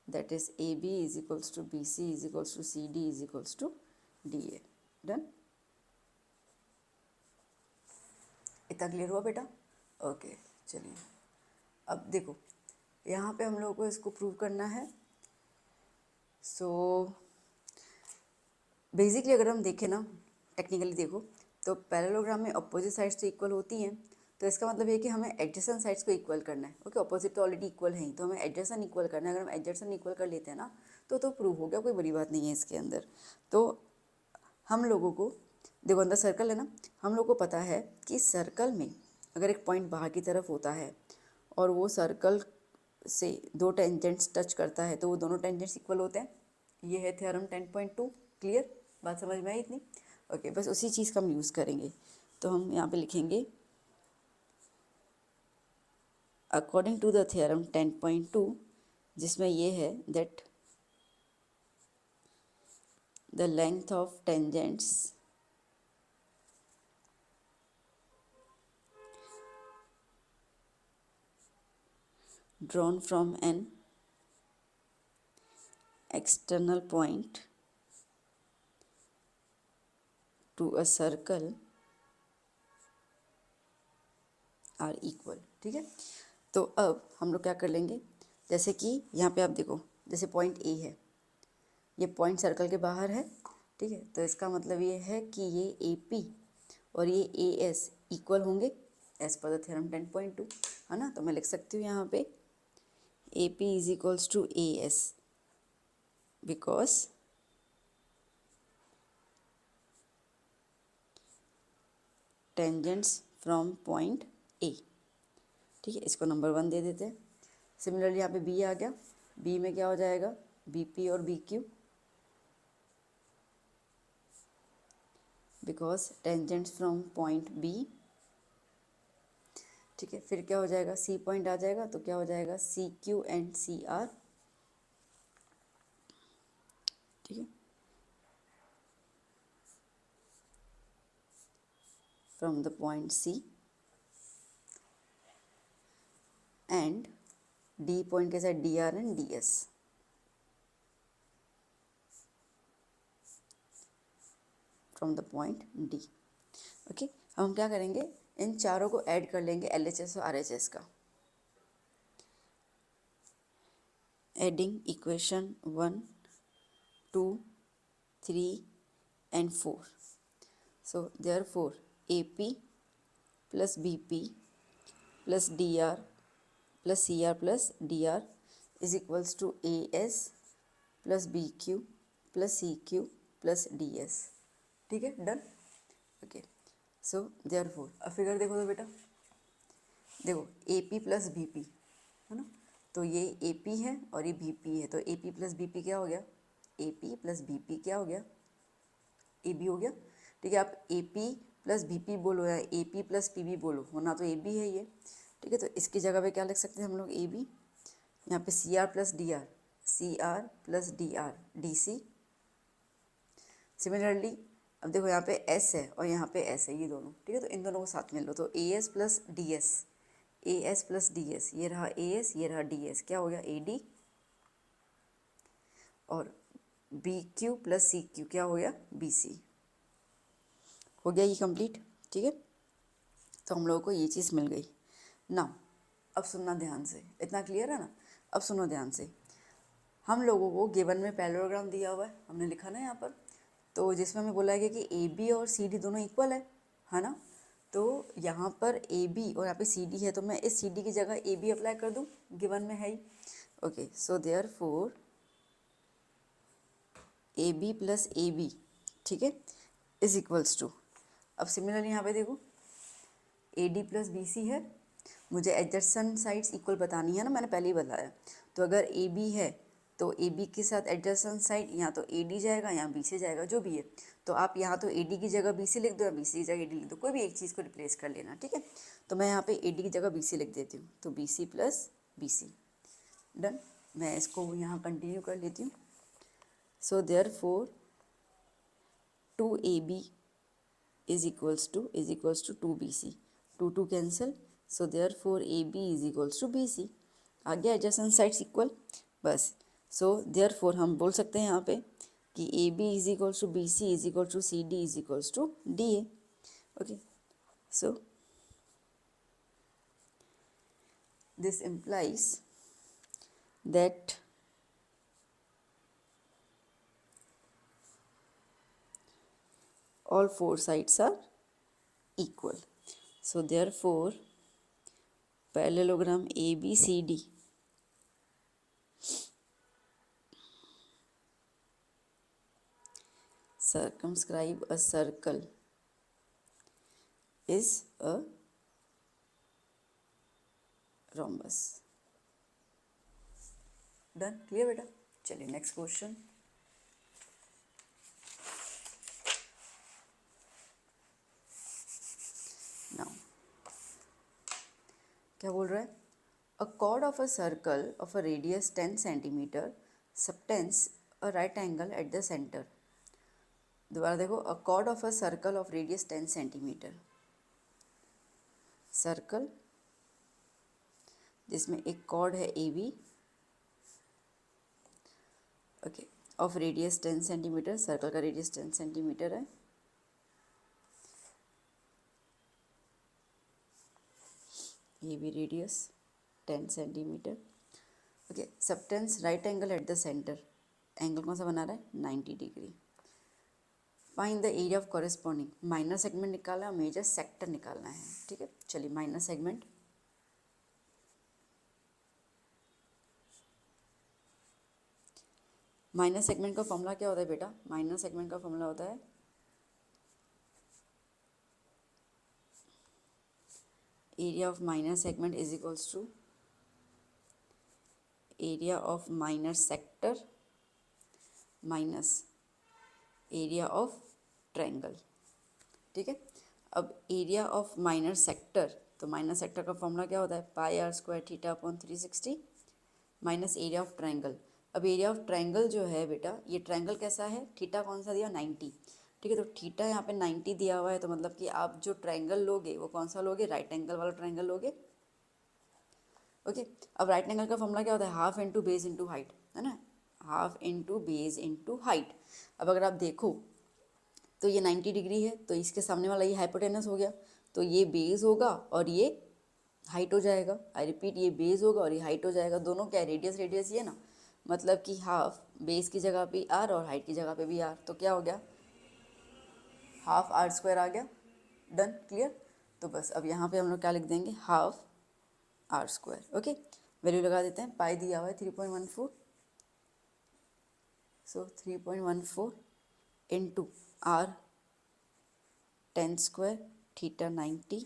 that is AB is equals to BC is equals to CD is equals to DA। Done, इतना क्लियर हुआ बेटा? ओके, चलिए अब देखो यहाँ पे हम लोगों को इसको प्रूव करना है। सो बेसिकली अगर हम देखें ना, टेक्निकली देखो तो पैरेललोग्राम में अपोजिट साइड्स तो इक्वल होती हैं, तो इसका मतलब ये कि हमें एडजेसेंट साइड्स को इक्वल करना है। ओके, अपोजिट तो ऑलरेडी इक्वल है ही, तो हमें एडजेसेंट इक्वल करना है। अगर हम एडजेसेंट इक्वल कर लेते हैं ना तो प्रूव हो गया, कोई बड़ी बात नहीं है इसके अंदर। तो हम लोगों को देखो अंदर सर्कल है ना, हम लोग को पता है कि सर्कल में अगर एक पॉइंट बाहर की तरफ होता है और वो सर्कल से दो टेंजेंट्स टच करता है तो वो दोनों टेंजेंट्स इक्वल होते हैं। ये है थ्योरम 10.2। क्लियर? बात समझ में आई इतनी? ओके, बस उसी चीज़ का हम यूज़ करेंगे। तो हम यहाँ पे लिखेंगे अकॉर्डिंग टू द थ्योरम 10.2, जिसमें ये है that the length of tangents drawn from an external point to a circle are equal। ठीक है, तो अब हम लोग क्या कर लेंगे, जैसे कि यहाँ पे आप देखो जैसे पॉइंट A है, ये पॉइंट सर्कल के बाहर है। ठीक है, तो इसका मतलब ये है कि ये AP और ये AS इक्वल होंगे एज पर द थ्योरम 10.2, है ना। तो मैं लिख सकती हूँ यहाँ पे AP is equals to AS because tangents from point A। ठीक है, इसको नंबर 1 दे देते हैं। सिमिलरली यहाँ पे B आ गया, B में क्या हो जाएगा BP और BQ because tangents from point B। ठीक है, फिर क्या हो जाएगा C पॉइंट आ जाएगा, तो क्या हो जाएगा CQ एंड CR। ठीक है, from the point C and D point के साथ DR and DS। From the point D। Okay, अब हम क्या करेंगे, इन चारों को ऐड कर लेंगे LHS और RHS का। Adding equation 1, 2, 3 and 4। So therefore AP plus BP plus DR plus CR plus DR is equals to AS plus BQ plus CQ plus DS। ठीक है, डन। सो देयरफॉर अब फिगर देखो तो बेटा, देखो A P plus B P है ना, तो ये ए पी है और ये बी पी है, तो A P plus B P क्या हो गया, A P plus B P क्या हो गया, ए बी हो गया। ठीक है, आप A P plus B P बोलो या A P plus P B बोलो, होना तो ए बी है ये। ठीक है, तो इसकी जगह पे क्या लिख सकते हैं हम लोग, ए बी, यहाँ पे C R plus D R, C R plus D R, D C. Similarly अब देखो यहाँ पे एस है और यहाँ पे एस है, ये दोनों। ठीक है, तो इन दोनों को साथ में लो, तो A S plus D S, A S plus D S, ये रहा ए एस, ये रहा डी एस, क्या हो गया, ए डी। और B Q plus C Q क्या हो गया, बी सी। हो गया ये कंप्लीट। ठीक है, तो हम लोगों को ये चीज़ मिल गई ना। अब सुनना ध्यान से, इतना क्लियर है ना। अब सुनो ध्यान से, हम लोगों को गिवन में पैरेललोग्राम दिया हुआ है, हमने लिखा ना यहाँ पर, तो जिसमें हमें बोला है कि ए बी और सी डी दोनों इक्वल है ना। तो यहाँ पर ए बी और यहाँ पे सी डी है, तो मैं इस सी डी की जगह ए बी अप्लाई कर दूँ, गिवन में है ही। Okay, so therefore A B plus A B, ठीक है, इज इक्वल्स टू, अब सिमिलरली यहाँ पे देखो A D plus B C है, मुझे एडजसेंट साइड्स इक्वल बतानी है ना, मैंने पहले ही बताया। तो अगर ए बी है तो ए बी के साथ एडजसेंट साइड यहाँ तो ए डी जाएगा, यहाँ बी सी जाएगा, जो भी है। तो आप यहाँ तो ए डी की जगह बी सी लिख दो या बी सी की जगह ए डी लिख दो, कोई भी एक चीज़ को रिप्लेस कर लेना। ठीक है, तो मैं यहाँ पे ए डी की जगह बी सी लिख देती हूँ, तो B C plus B C, done. मैं इसको यहाँ कंटिन्यू कर लेती हूँ। So therefore 2ab is equals to 2bc, 2 cancel, so therefore ab is equals to bc। आ गया एडजेसेंट साइड्स इक्वल, बस। सो देयरफॉर हम बोल सकते हैं यहाँ पे कि A B is equals to B C is equals to C D is equals to D A. Okay, so this implies that all four sides are equal. So therefore parallelogram ABCD circumscribe a circle is a rhombus। Done, clear बेटा। चलिए नेक्स्ट क्वेश्चन। नाउ क्या बोल रहा है, अ chord of a circle of a radius 10 centimeter subtends a right angle at the center। दोबारा देखो, a chord of a circle of radius 10 centimeter, circle जिसमें एक chord है A B, okay, of radius 10 centimetre, circle का रेडियस 10 सेंटीमीटर है। ये भी radius 10 centimetre, okay. Subtends right angle at the centre, angle कौन सा बना रहा है, 90 degree. Find the area of corresponding, minor segment निकालना है, मेजर सेक्टर निकालना है। ठीक है, चलिए माइनर सेगमेंट, माइनर सेगमेंट का फॉर्मूला क्या होता है बेटा, माइनर सेगमेंट का फॉर्मूला होता है area of minor segment is equals to area of minor sector minus area of triangle. ठीक है, अब एरिया ऑफ माइनर सेक्टर, तो माइनर सेक्टर का फॉर्मूला क्या होता है, pi r square theta upon 360 minus area of triangle. अब एरिया ऑफ ट्रायंगल जो है बेटा, ये ट्रायंगल कैसा है, थीटा कौन सा दिया, 90। ठीक है, तो थीटा यहाँ पे 90 दिया हुआ है, तो मतलब कि आप जो ट्रायंगल लोगे वो कौन सा लोगे, राइट एंगल वाला ट्रायंगल लोगे। ओके, अब राइट एंगल का फॉर्मूला क्या होता है, half into base into height, है ना, half into base into height. अब अगर आप देखो तो ये 90 डिग्री है, तो इसके सामने वाला ये हाइपोटेनस हो गया, तो ये बेस होगा और ये हाइट हो जाएगा। आई रिपीट, ये बेस होगा और ये हाइट हो जाएगा, दोनों क्या है, रेडियस रेडियस ही है ना, मतलब कि हाफ बेस की जगह पे आर और हाइट की जगह पे भी आर, तो क्या हो गया, हाफ आर स्क्वायर आ गया। Done, clear. तो बस अब यहाँ पे हम लोग क्या लिख देंगे, half are square. Okay, value लगा देते हैं, पाई दिया हुआ है 3.14, so 3.14 into R 10 square theta 90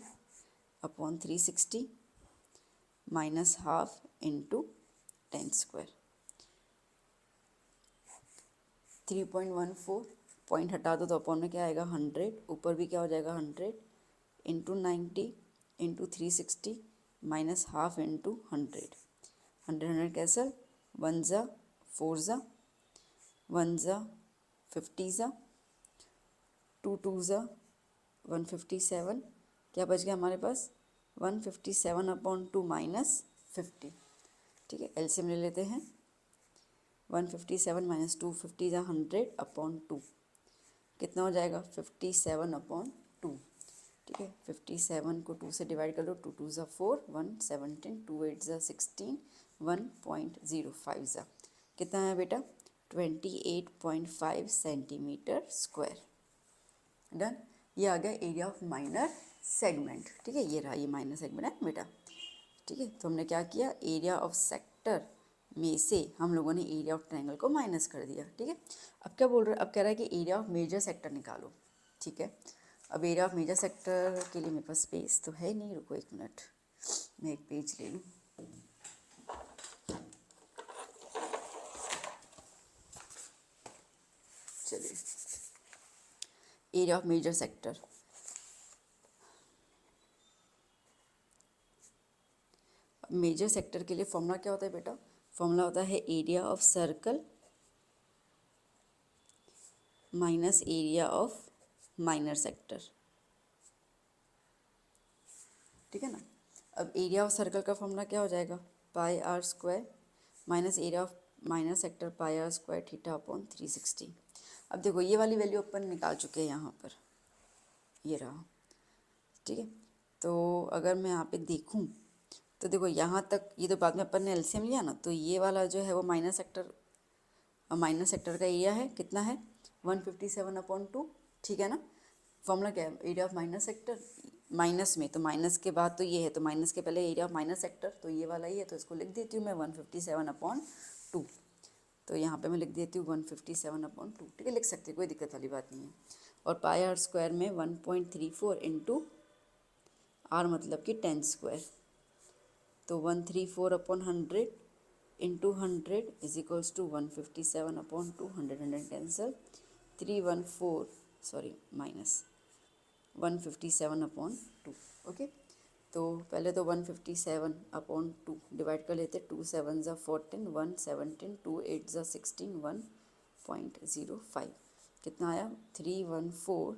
upon 360 minus half into 10 square. 3.14 point हटा दो तो अपॉन में क्या आएगा 100, ऊपर भी क्या हो जाएगा 100 into 90 into 360 minus half into 100। 100 cancel, 1 ज़ा 4 ज़ा 1 ज़ा 50 ज़ा 2 2 ज़ा 157, क्या बच गया हमारे पास 157 अपॉन 2 माइनस 50। ठीक है, एलसीएम ले लेते हैं। 157 माइनस 250 ज़ा 100 अपॉन 2 कितना हो जाएगा 57 अपॉन 2। ठीक है, 57 को 2 से डिवाइड कर लो, 2 2 ज़ा 4 1 17 2 8 ज़ा 16 1.05 ज़ा कितना है बेटा 28.5 सेंटीमीटर स्क्वायर। डन, ये आ गया एरिया ऑफ माइनर सेगमेंट। ठीक है, ये रहा, ये माइनर सेगमेंट है बेटा। ठीक है, तो हमने क्या किया, एरिया ऑफ सेक्टर में से हम लोगों ने एरिया ऑफ ट्रायंगल को माइनस कर दिया। ठीक है, अब क्या बोल रहे हैं, अब कह रहा है कि एरिया ऑफ मेजर सेक्टर निकालो। ठीक है, अब एरिया ऑफ मेजर सेक्टर के लिए मेरे पास स्पेस तो है नहीं, रुको 1 मिनट मैं एक पेज ले लूँ। चलिए, area of major sector, major sector के लिए फॉर्मूला क्या होता है बेटा, फॉर्मूला होता है area of circle minus area of minor sector. ठीक है ना, अब एरिया ऑफ सर्कल का फॉर्मूला क्या हो जाएगा, pi r square minus area of minor sector pi r square theta upon 360। अब देखो ये वाली वैल्यू अपन निकाल चुके हैं यहाँ पर, ये रहा। ठीक है, तो अगर मैं यहाँ पे देखूँ तो देखो यहाँ तक, ये तो बाद में अपन ने एलसीएम लिया ना, तो ये वाला जो है वो माइनर सेक्टर का एरिया है, कितना है 157 अपॉन 2। ठीक है ना, फॉर्मूला क्या है, area of minor sector minus में, तो माइनस के बाद तो ये है, तो माइनस के पहले एरिया ऑफ माइनर सेक्टर तो ये वाला ही है, तो इसको लिख देती हूँ मैं 157 अपॉन 2। तो यहाँ पे मैं लिख देती हूँ 157 अपॉन 2। ठीक है, लिख सकते हैं, कोई दिक्कत वाली बात नहीं है। और पाई आर स्क्वायर में 1.34 इंटू आर मतलब कि 10 स्क्वायर, तो 134 upon 100 into 100 is equals to 157 upon 2, 100 cancel, 314 sorry minus 157 upon 2। Okay, तो पहले तो 157 अपॉन 2 डिवाइड कर लेते, 2 7 ज़ा 14 1 17 2 8 ज़ा 16 1.05 कितना आया 314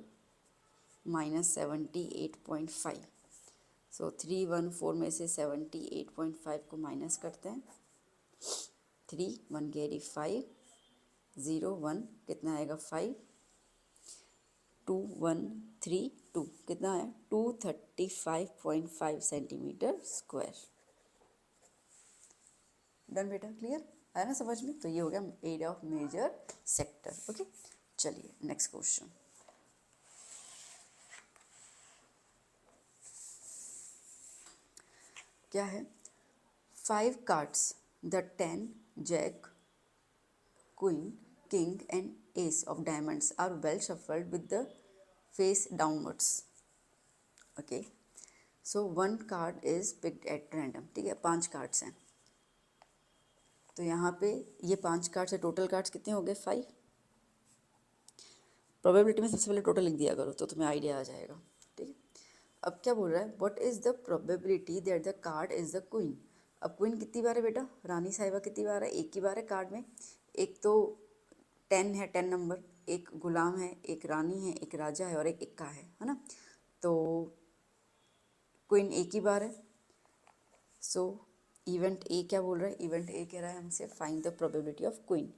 माइनस 78.5। सो 314 में से 78.5 को माइनस करते हैं, 3 1 कैरी 5 0 1 कितना आएगा 5 2 1 3 2 कितना है 235.5 सेंटीमीटर स्क्वायर। डन बेटा, क्लियर आया ना समझ में, तो ये हो गया area of major sector. Okay, चलिए नेक्स्ट क्वेश्चन। क्या है, 5 cards the 10 jack queen king and ace of diamonds are well shuffled with the face downwards. Okay, so 1 card is picked at random. ठीक है, 5 कार्ड्स हैं, तो यहाँ पे ये 5 कार्ड्स है, टोटल कार्ड्स कितने हो गए 5। प्रोबेबिलिटी में सबसे पहले टोटल लिख दिया करो तो तुम्हें आइडिया आ जाएगा। ठीक है, अब क्या बोल रहा है, what is the probability that the card is the queen. अब क्वीन कितनी बार है बेटा, रानी साहिबा कितनी बार है, एक ही बार है कार्ड में। एक तो 10 है, 10 नंबर, एक गुलाम है, एक रानी है, एक राजा है और एक इक्का है ना, तो क्वीन एक ही बार है। सो इवेंट ए क्या बोल रहा है, इवेंट ए कह रहा है हमसे find the probability of queen.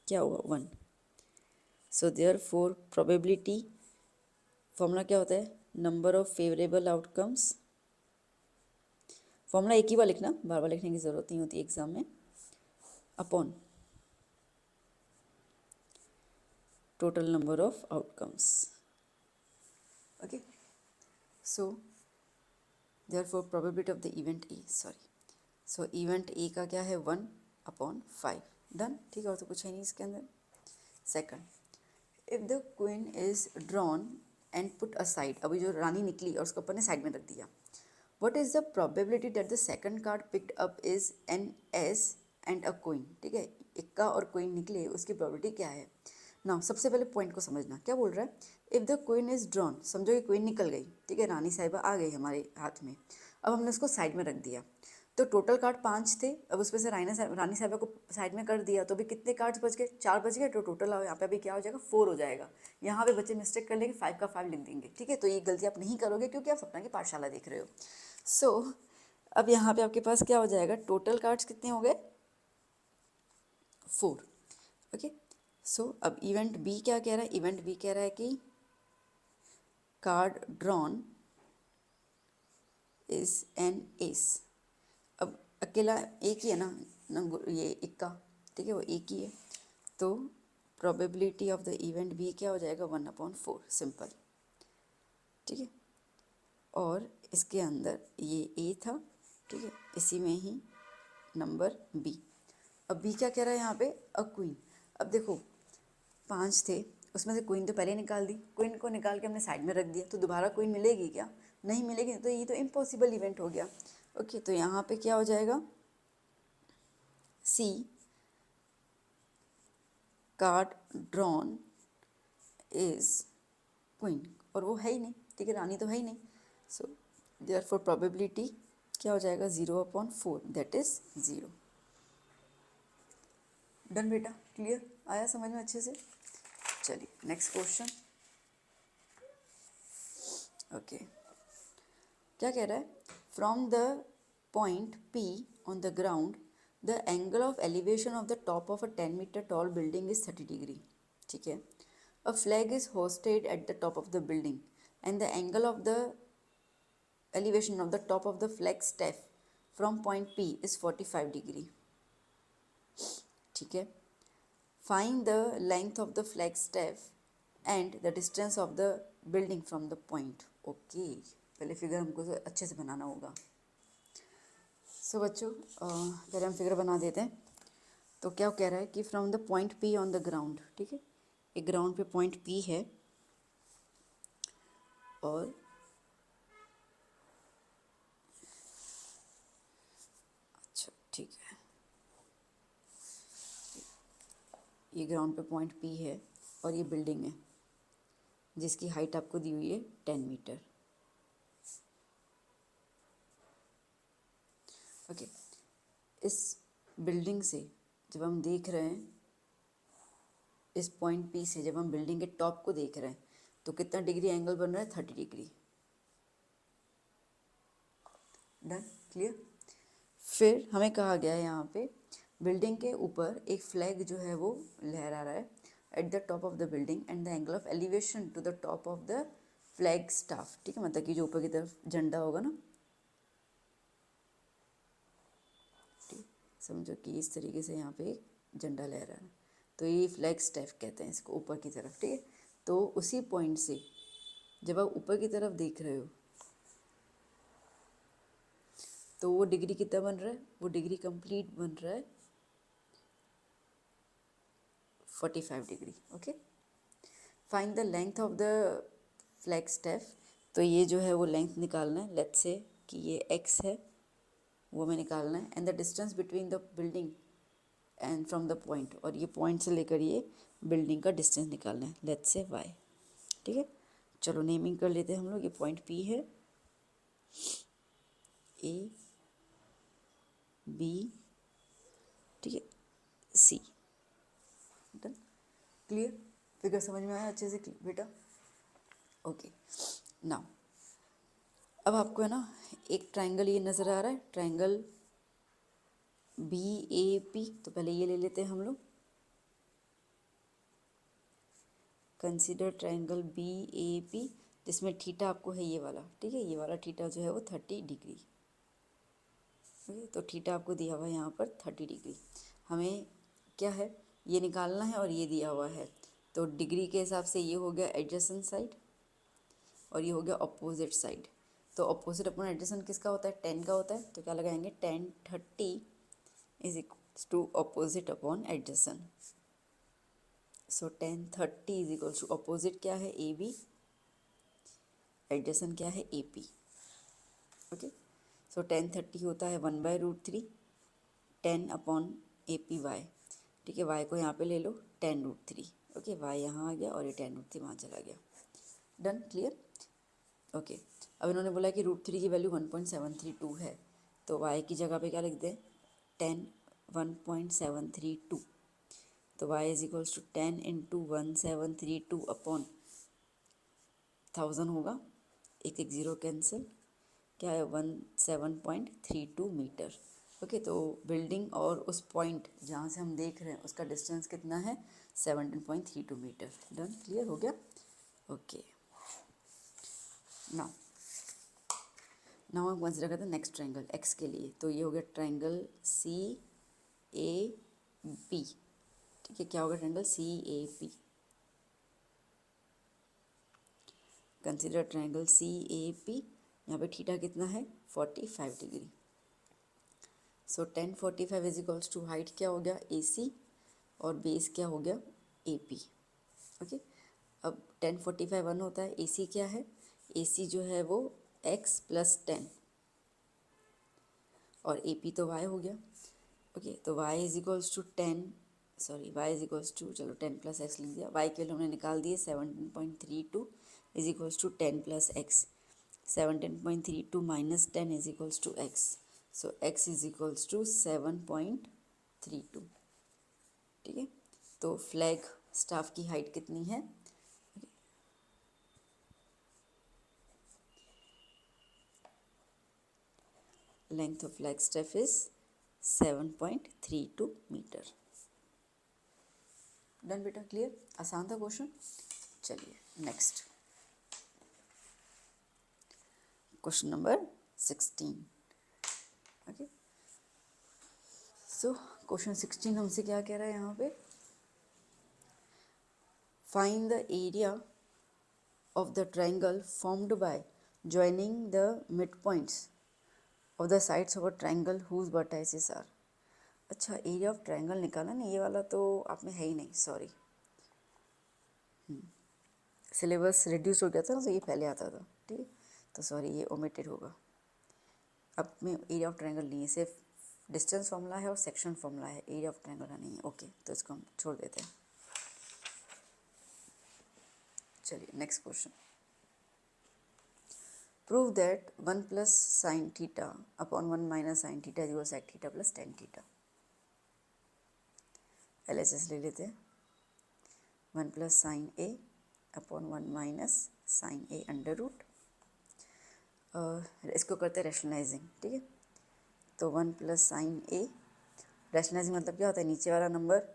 क्या हुआ 1। सो देयरफॉर प्रोबेबिलिटी फॉर्मूला क्या होता है, number of favourable outcomes. Formula एक ही बार लिखना, बार बार लिखने की ज़रूरत नहीं होती एग्जाम में, upon total number of outcomes. Okay, so therefore probability of the event A, sorry, so event A का क्या है 1 अपॉन 5। डन, ठीक है, और तो कुछ है नहीं इसके अंदर। Second, if the queen is drawn and put aside, अभी जो रानी निकली और उसको अपन ने साइड में रख दिया, what is the probability that the second card picked up is an S and a queen, ठीक है, इक्का और क्वीन निकले, उसकी प्रोबेबिलिटी क्या है। ना सबसे पहले पॉइंट को समझना, क्या बोल रहा है, if the queen is drawn, समझो कि क्वीन निकल गई, ठीक है, रानी साहिबा आ गई हमारे हाथ में, अब हमने उसको साइड में रख दिया, तो टोटल कार्ड 5 थे, अब उसमें से रानी साहिबा को साइड में कर दिया, तो अभी कितने कार्ड्स बच गए, 4 बच गए, तो टोटल यहाँ पे अभी क्या हो जाएगा, 4 हो जाएगा। यहाँ पे बच्चे मिस्टेक कर लेंगे, 5 का 5 लिख देंगे, ठीक है, तो ये गलती आप नहीं करोगे क्योंकि आप सपना की पाठशाला देख रहे हो। सो अब यहाँ पे आपके पास क्या हो जाएगा, टोटल कार्ड्स कितने हो गए, 4। ओके, सो अब इवेंट बी क्या कह रहा है, इवेंट बी कह रहा है कि card drawn is an S, अब अकेला एक ही है ना, ये इक्का, ठीक है, वो एक ही है, तो probability of the event B क्या हो जाएगा, 1/4, सिंपल, ठीक है, और इसके अंदर ये ए था, ठीक है, इसी में ही नंबर बी। अब बी क्या कह रहा है यहाँ पे, अ क्वीन, अब देखो 5 थे, उसमें से क्वीन तो पहले निकाल दी, क्वीन को निकाल के हमने साइड में रख दिया, तो दोबारा क्वीन मिलेगी क्या, नहीं मिलेगी, तो ये तो इम्पॉसिबल इवेंट हो गया। ओके, तो यहाँ पे क्या हो जाएगा, C card drawn is queen, और वो है ही नहीं, ठीक है, रानी तो है ही नहीं, सो देयरफॉर प्रोबेबिलिटी क्या हो जाएगा, 0/4, दैट इज 0। डन बेटा, क्लियर, आया समझ में अच्छे से। चलिए नेक्स्ट क्वेश्चन। ओके, क्या कह रहा है, from the point P on the ground the angle of elevation of the top of a 10 metre tall building is 30 degree, ठीक है, a flag is hoisted at the top of the building and the angle of the elevation of the top of the flag staff from point P is 45 degree, ठीक है, find the length of the flag staff and the distance of the building from the point। Okay, पहले फिगर हमको अच्छे से बनाना होगा। सो बच्चों पहले हम फिगर बना देते हैं। तो क्या कह रहा है कि from the point P on the ground, ठीक है, एक ग्राउंड पे पॉइंट P है और अच्छा ठीक है, ये ग्राउंड पे पॉइंट P है और ये बिल्डिंग है जिसकी हाइट आपको दी हुई है 10 मीटर। ओके, इस बिल्डिंग से जब हम देख रहे हैं, इस पॉइंट P से जब हम बिल्डिंग के टॉप को देख रहे हैं तो कितना डिग्री एंगल बन रहा है, 30 डिग्री। Done, clear. फिर हमें कहा गया है यहाँ पे बिल्डिंग के ऊपर एक फ्लैग जो है वो लहरा रहा है at the top of the building and the angle of elevation to the top of the flag staff, ठीक है, मतलब कि जो ऊपर की तरफ झंडा होगा ना, ठीक, समझो कि इस तरीके से यहाँ पे एक झंडा लहरा है, तो ये फ्लैग स्टाफ कहते हैं इसको, ऊपर की तरफ, ठीक है। तो उसी पॉइंट से जब आप ऊपर की तरफ देख रहे हो तो वो डिग्री कितना बन रहा है, वो डिग्री कंप्लीट बन रहा है 45 degree. Okay, find the length of the flag staff, तो ये जो है वो लेंथ निकालना है, लेट्स से कि ये x है, वो हमें निकालना है, and the distance between the building and from the point, और ये पॉइंट से लेकर ये बिल्डिंग का डिस्टेंस निकालना है, लेट्स से y, ठीक है। चलो नेमिंग कर लेते हैं हम लोग, ये पॉइंट P है, A B, ठीक है, C। डन, क्लियर, फिगर समझ में आया अच्छे से बेटा। ओके, नाउ अब आपको है ना एक ट्रायंगल ये नज़र आ रहा है, ट्रायंगल BAP, तो पहले ये ले लेते हैं हम लोग, कंसीडर ट्रायंगल BAP जिसमें थीटा आपको है ये वाला, ठीक है, ये वाला थीटा जो है वो 30 डिग्री, ओके, तो थीटा आपको दिया हुआ है यहाँ पर 30 डिग्री, हमें क्या है ये निकालना है और ये दिया हुआ है, तो डिग्री के हिसाब से ये हो गया एडजेसेंट साइड और ये हो गया अपोजिट साइड। तो अपोजिट अपॉन एडजेसेंट किसका होता है, 10 का होता है, तो क्या लगाएंगे 10 30 is equals to opposite upon adjacent, so tan 30 is equals to opposite क्या है ए बी, एडजेसेंट क्या है A P. Okay, so tan 30 होता है 1/√3 10 अपॉन ए पी वाई। ठीक है, वाई को यहाँ पे ले लो tan√3। ओके, वाई यहाँ आ गया और ये tan√3 वहाँ चला गया। Done, clear. ओके, अब इन्होंने बोला कि √3 की वैल्यू 1.732 है, तो वाई की जगह पे क्या लिख दें, 10 1.732, तो y is equals to 10 into 1732 upon 1000 होगा, एक एक ज़ीरो कैंसिल, क्या है 17.32 मीटर। ओके, तो बिल्डिंग और उस पॉइंट जहाँ से हम देख रहे हैं उसका डिस्टेंस कितना है, 17.32 मीटर। डन, क्लियर हो गया। ओके, नाउ हम कंसिडर करते हैं नेक्स्ट ट्रायंगल एक्स के लिए। तो ये हो गया ट्रायंगल सी ए पी। ठीक है, क्या होगा triangle C A P. Consider triangle C A P. यहाँ पे थीटा कितना है 45 degree. So 1045 is equals to height क्या हो गया ए सी और बेस क्या हो गया ए पी। ओके, अब 1045 1 होता है, ए सी क्या है, ए सी जो है वो x प्लस 10 और ए पी तो y हो गया। ओके, तो y is equals to 10, sorry y is equals to, चलो 10 प्लस एक्स लिख दिया, y के लिए हमने निकाल दिए 17.32 is equals to 10 plus x. 17.32 minus 10 is equals to x, सो x इज इक्वल्स टू 7.32। ठीक है, तो फ्लैग स्टाफ की हाइट कितनी है, length of flag staff is 7.32 metre. Done बेटा, क्लियर, आसान था क्वेश्चन। चलिए next question number 16। Okay, so question 16 हमसे क्या कह रहा है यहाँ पे, find the area of the triangle formed by joining the mid points of the sides of a triangle whose vertices are. अच्छा, एरिया ऑफ ट्रायंगल निकाला नहीं, ये वाला तो आप में है ही नहीं, सॉरी, सिलेबस रिड्यूस हो गया था ना, तो ये पहले आता था। ठीक है, तो सॉरी ये ओमिटेड होगा। अब में एरिया ऑफ ट्रायंगल नहीं है, सिर्फ डिस्टेंस फॉर्मूला है और सेक्शन फॉर्मूला है, एरिया ऑफ ट्रायंगल का नहीं है। ओके, तो इसको हम छोड़ देते हैं। चलिए next question, prove that 1 plus sine theta upon 1 minus sine theta is sec theta plus tan theta. LHS ले लेते हैं, 1 plus sine A upon 1 minus sine A under root, इसको करते हैं रैशनलाइजिंग। ठीक है, तो 1 प्लस साइन ए, रैशनलाइजिंग मतलब क्या होता है, नीचे वाला नंबर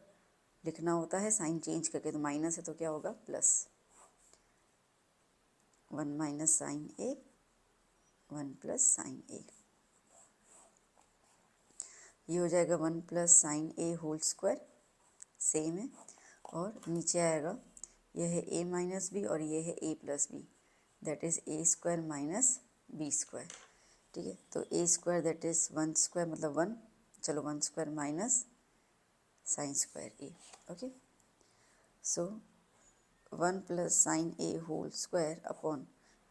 लिखना होता है साइन चेंज करके, तो माइनस है तो क्या होगा प्लस, 1 माइनस साइन ए 1 प्लस साइन ए, ये हो जाएगा 1 plus sine A whole square, same है, और नीचे आएगा यह है ए माइनस बी और ये है A plus B, that is A square minus B square. ठीक है, तो A square that is 1 square मतलब 1, चलो 1 square minus sine square A. Okay, so 1 plus sine A whole square upon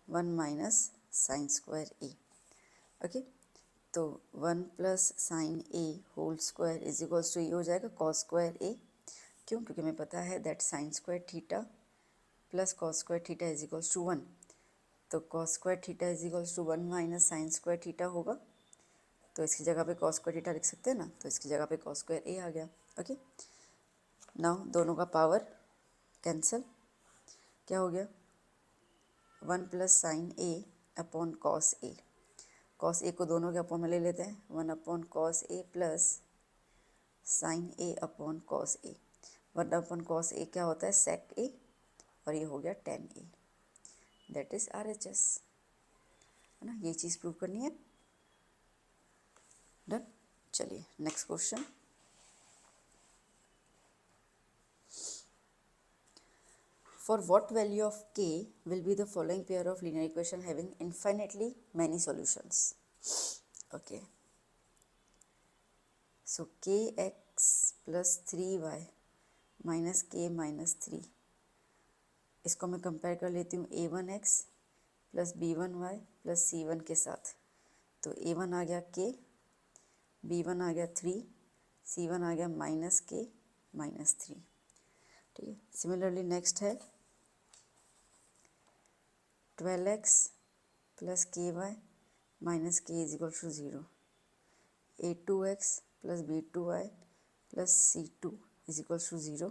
1 minus sine square A. Okay, तो 1 plus sine A whole square is equals to ये हो जाएगा कॉस स्क्वायर ए। क्यों, क्योंकि हमें पता है that sine square theta plus cos square theta is equals to 1, तो cos square theta is equals to 1 minus sine square theta होगा, तो इसकी जगह पे कॉस स्क्वायर थीटा लिख सकते हैं ना, तो इसकी जगह पे कॉस स्क्वायर ए आ गया। ओके, नाउ दोनों का पावर कैंसिल, क्या हो गया 1 plus sine A upon cos A, cos A को दोनों के अपॉन में ले लेते हैं, 1 upon cos A plus sine A upon cos A, 1 upon cos A क्या होता है सेक ए, और ये हो गया ten A, that is RHS, है ना, ये चीज़ प्रूव करनी है। डन, चलिए next question, for what value of k will be the following pair of linear equation having infinitely many solutions. Okay, so kx plus 3y minus के माइनस 3, इसको मैं कंपेयर कर लेती हूँ a1x plus b1y plus c1 के साथ। तो a1 आ गया k, b1 आ गया 3, c1 आ गया माइनस के माइनस 3। ठीक है, सिमिलरली नेक्स्ट है 12x plus K y minus K is equal to 0, a2x plus b2y plus c2 is equal to 0।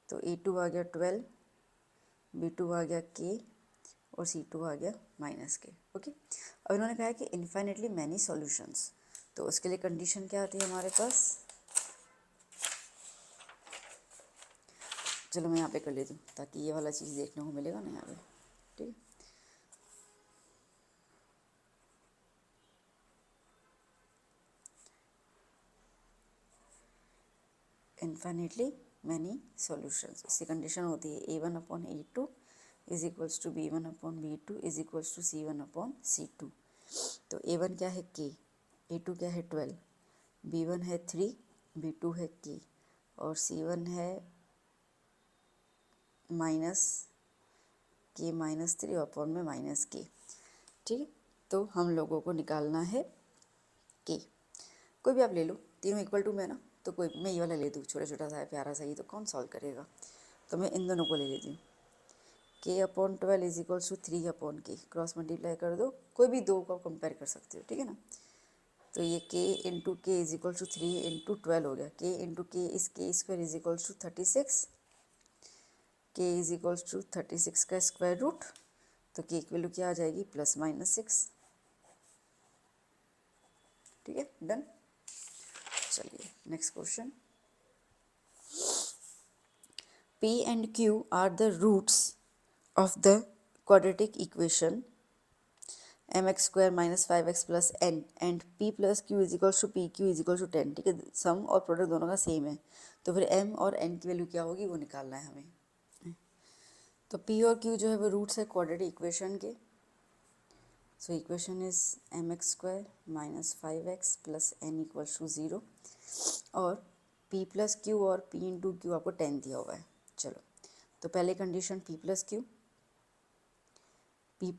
तो a2 आ गया 12, b2 आ गया k और c2 आ गया माइनस के। ओके, अब इन्होंने कहा है कि इन्फाइनेटली मैनी सॉल्यूशंस, तो उसके लिए कंडीशन क्या आती है हमारे पास। चलो मैं यहाँ पे कर लेती हूँ ताकि ये वाला चीज़ देखने को मिलेगा ना यहाँ पे। ठीक है, इन्फाइनेटली मैनी सॉल्यूशंस, इसकी कंडीशन होती है a1/a2 is equals to b1/b2 is equals to c1/c2। तो a1 क्या है k, a2 क्या है 12, b1 है 3, b2 है k और c1 है माइनस के माइनस 3 अपॉन में माइनस के। ठीक है, तो हम लोगों को निकालना है के, कोई भी आप ले लो, तीनों इक्वल टू में ना, तो कोई मैं ये वाला ले दूँ, छोटा छोटा सा है प्यारा सा, ये तो कौन सॉल्व करेगा, तो मैं इन दोनों को ले लेती हूँ। k/12 is equals to 3/k, cross multiply कर दो, कोई भी दो को कंपेयर कर सकते हो। ठीक है ना, तो ये k into k is equal to 3 into 12 हो गया, k into k is k square is equals to 36, k is equals to 36 का स्क्वायर रूट, तो k की वैल्यू क्या आ जाएगी +-6। ठीक है, डन। चलिए next question, P and Q are the roots of the quadratic equation mx square minus 5x plus n and p plus q is equals to pq is equals to 10। ठीक है, सम और प्रोडक्ट दोनों का सेम है, तो फिर m और n की वैल्यू क्या होगी वो निकालना है हमें। तो p और q जो है वो रूट्स है क्वाड्रेटिक इक्वेशन के। So equation is mx square minus 5x plus n equals to 0 और p प्लस क्यू और p इंटू क्यू आपको 10 दिया हुआ है। चलो, तो पहले condition p plus q, p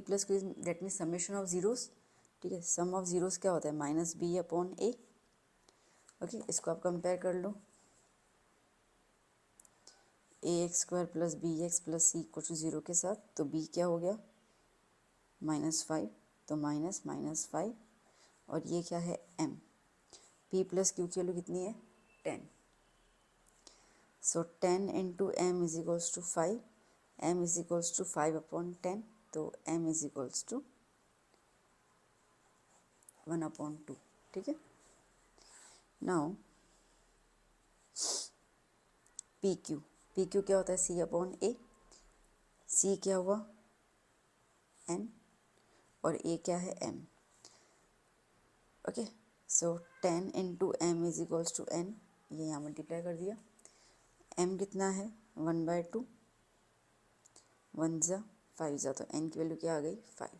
plus q that means summation of zeros. ठीक है, सम ऑफ जीरोस क्या होता है -b/a। ओके, इसको आप कंपेयर कर लो, ax² plus bx plus c equal to 0 के साथ, तो b क्या हो गया -5, तो माइनस -5 और ये क्या है m, p प्लस क्यू की वैल्यू कितनी है 10, so 10 into m is equals to 5, m is equals to 5/10, तो m इज इक्वल्स टू 1/2। ठीक है, नाउ पी क्यू क्या होता है c/a, c क्या हुआ n और a क्या है m। Okay, so 10 into m is equals to n, ये यहाँ मल्टीप्लाई कर दिया, m कितना है 1/2, 1 ज़ा 5 ज़ा, तो n की वैल्यू क्या आ गई 5।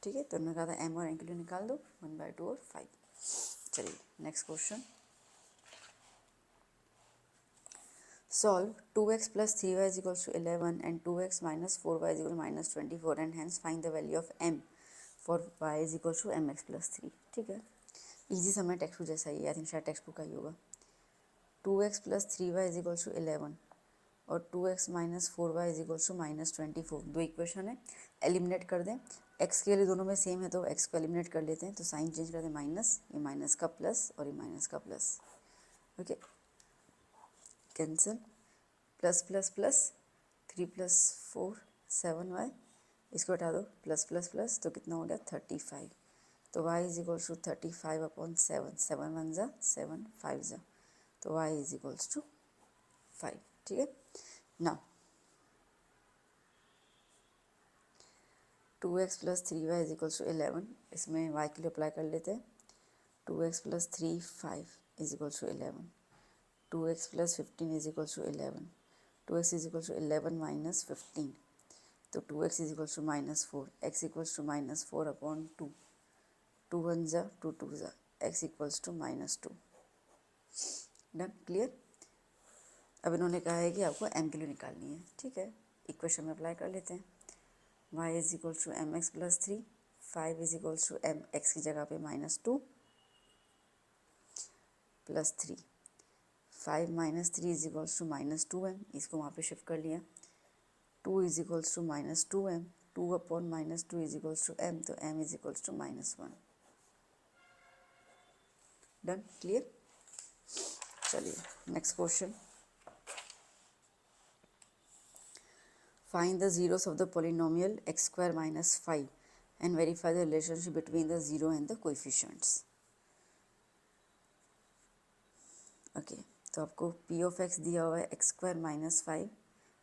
ठीक है, तो उन्होंने कहा था m और n की वैल्यू निकाल दो 1/2 और 5। चलिए next question, solve 2x plus 3y is equals to 11 and 2x minus 4y is equal to minus 24 and hence find the value of m for y is equals to mx plus 3। ठीक है, इजी समय टेक्स्ट बुक जैसा ही, आई थिंक शायद टेक्स्ट बुक का ही होगा। 2x plus 3y is equals to 11 और 2x minus 4y is equals to minus 24, दो इक्वेशन है, एलिमिनेट कर दें। x के लिए दोनों में सेम है तो x को एलिमिनेट कर लेते हैं, तो साइन चेंज कर दें माइनस, ये माइनस का प्लस और ये माइनस का plus. Okay, cancel, plus plus plus 3 + 4 7y, इसको हटा दो, प्लस प्लस प्लस, तो कितना हो गया 35, तो y इज इक्वल्स टू 35/7, 7 1 ज़ा 7 5 ज़ा, तो y इज इक्वल्स टू 5। ठीक है, ना 2x + 3y is equals to 11, इसमें y के लिए अप्लाई कर लेते हैं, 2x + 3 5 is equals to 11, 2x + 15 is equals to 11, 2x is equals to 11 - 15, तो 2x is equals to -4, x equals to -4/2, 2 1 ज़ा 2 2 ज़ा, x equals to -2। Done, clear. अब इन्होंने कहा है कि आपको m की वैल्यू निकालनी है, ठीक है। इक्वेशन में अप्लाई कर लेते हैं। y is equals to m x plus 3, 5 is equals to m x की जगह पे -2 plus 3, 5 minus 3 is equals to -2m, इसको वहाँ पे शिफ्ट कर लिया। 2 is equals to -2m, 2 upon -2 is equals to m, तो m is equals to -1। Done, clear. चलिए next question. Find the zeros of the polynomial x square minus 5 and verify the relationship between the zero and the coefficients. Okay, तो आपको p of x दिया हुआ है x square minus 5,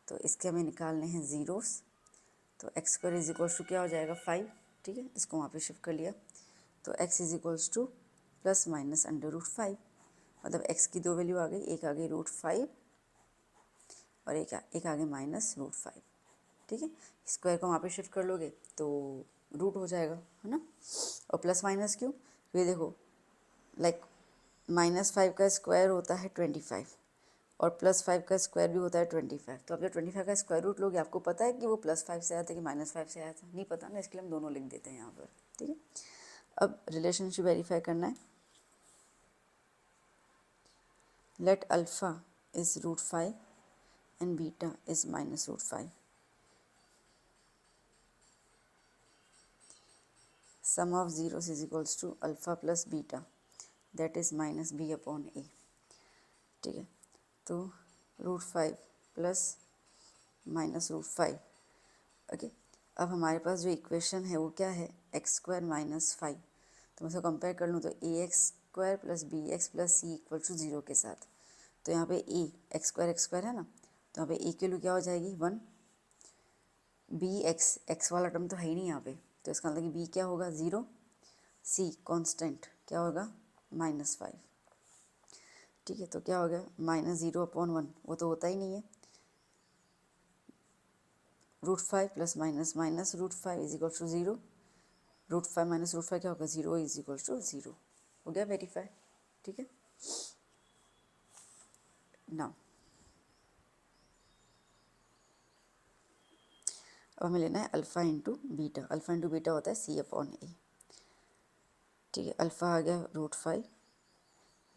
तो इसके हमें निकालने हैं ज़ीरोस। तो x square is equals to क्या हो जाएगा 5, ठीक है, इसको वहाँ पे शिफ्ट कर लिया। तो x is equals two plus minus √5, मतलब x की दो वैल्यू आ गई, एक आ गई √5 और एक आगे -√5, ठीक है। स्क्वायर को वहाँ पे शिफ्ट कर लोगे तो रूट हो जाएगा, है ना। और प्लस माइनस क्यों, ये देखो लाइक -5 का स्क्वायर होता है 25 और +5 का स्क्वायर भी होता है 25। तो आप जब 25 का स्क्वायर रूट लोगे, आपको पता है कि वो +5 से आया था कि -5 से आया था, नहीं पता ना, इसके लिए हम दोनों लिख देते हैं यहाँ पर, ठीक है। अब रिलेशनशिप वेरीफाई करना है। Late alpha is √5 and beta is -√5. Sum of zeros is equals to alpha plus beta, that is minus b upon a, ठीक है। तो √5 प्लस -√5, ओके। अब हमारे पास जो इक्वेशन है वो क्या है, एक्स स्क्वायर माइनस 5। तो मैं इसको कंपेयर कर लूँ तो A X square plus B X plus C equal to 0 के साथ। तो यहाँ पे ए एक्स स्क्वायर है ना, तो यहाँ पे ए की वैल्यू क्या हो जाएगी 1, बी एक्स वाला टर्म तो है ही नहीं यहाँ पे, तो इसका मतलब कि बी क्या होगा 0, सी कांस्टेंट क्या होगा -5, ठीक है। तो क्या हो गया -0/1, वो तो होता ही नहीं है। √5 plus minus -√5 is equal to 0, √5 minus √5 क्या होगा 0 इज इक्वल टू 0, हो गया वेरीफाई, ठीक है। नाउ अब हमें लेना है alpha into beta. Alpha into beta होता है c/a, ठीक है। अल्फ़ा आ गया √5,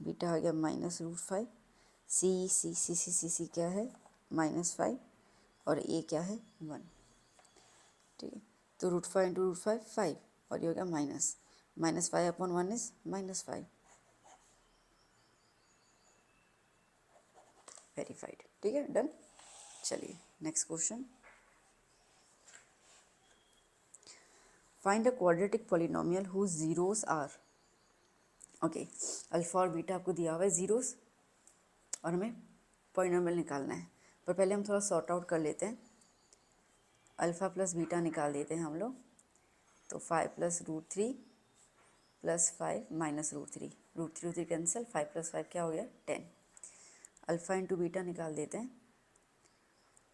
बीटा आ गया -√5, सी क्या है -5 और ए क्या है 1, ठीक है। तो √5 इंटू √5 5 और ये हो गया -5/1 इज -5, वेरीफाइड, ठीक है, डन। चलिए next question. Find a quadratic polynomial whose zeros are, okay. Alpha और बीटा आपको दिया हुआ है ज़ीरोस और हमें पॉलिनोमियल निकालना है, पर पहले हम थोड़ा सॉर्ट आउट कर लेते हैं। अल्फ़ा प्लस बीटा निकाल देते हैं हम लोग, तो 5 plus √3 plus 5 minus √3 cancel, 5 plus 5 क्या हो गया 10। अल्फ़ा इंटू बीटा निकाल देते हैं,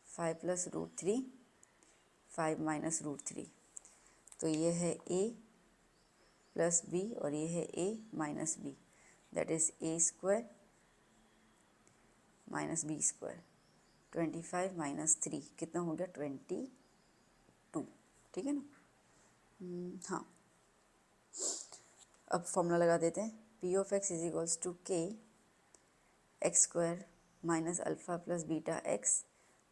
5 प्लस √3 5 माइनस √3, तो ये है a प्लस बी और ये है a minus b, that is a square minus B square. 25 minus 3 कितना हो गया 22, ठीक है ना। हाँ, अब फॉर्मूला लगा देते हैं। p of x is equals to k x square minus alpha plus beta x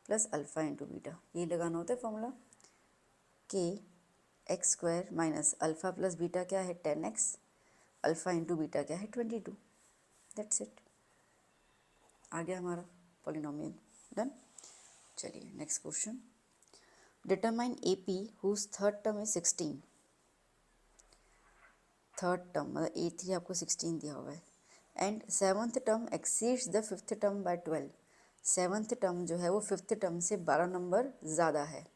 plus alpha into beta, ये लगाना होता है formula. k x square minus alpha plus beta क्या है 10x, अल्फ़ा इंटू बीटा क्या है 22, दैट्स इट, आ गया हमारा पॉलिनोमियल, डन। चलिए next question. Determine A P whose third term is 16, third term मतलब A3 आपको 16 दिया हुआ है, and seventh term exceeds the fifth term by 12। Seventh term जो है वो फिफ्थ टर्म से 12 नंबर ज़्यादा है,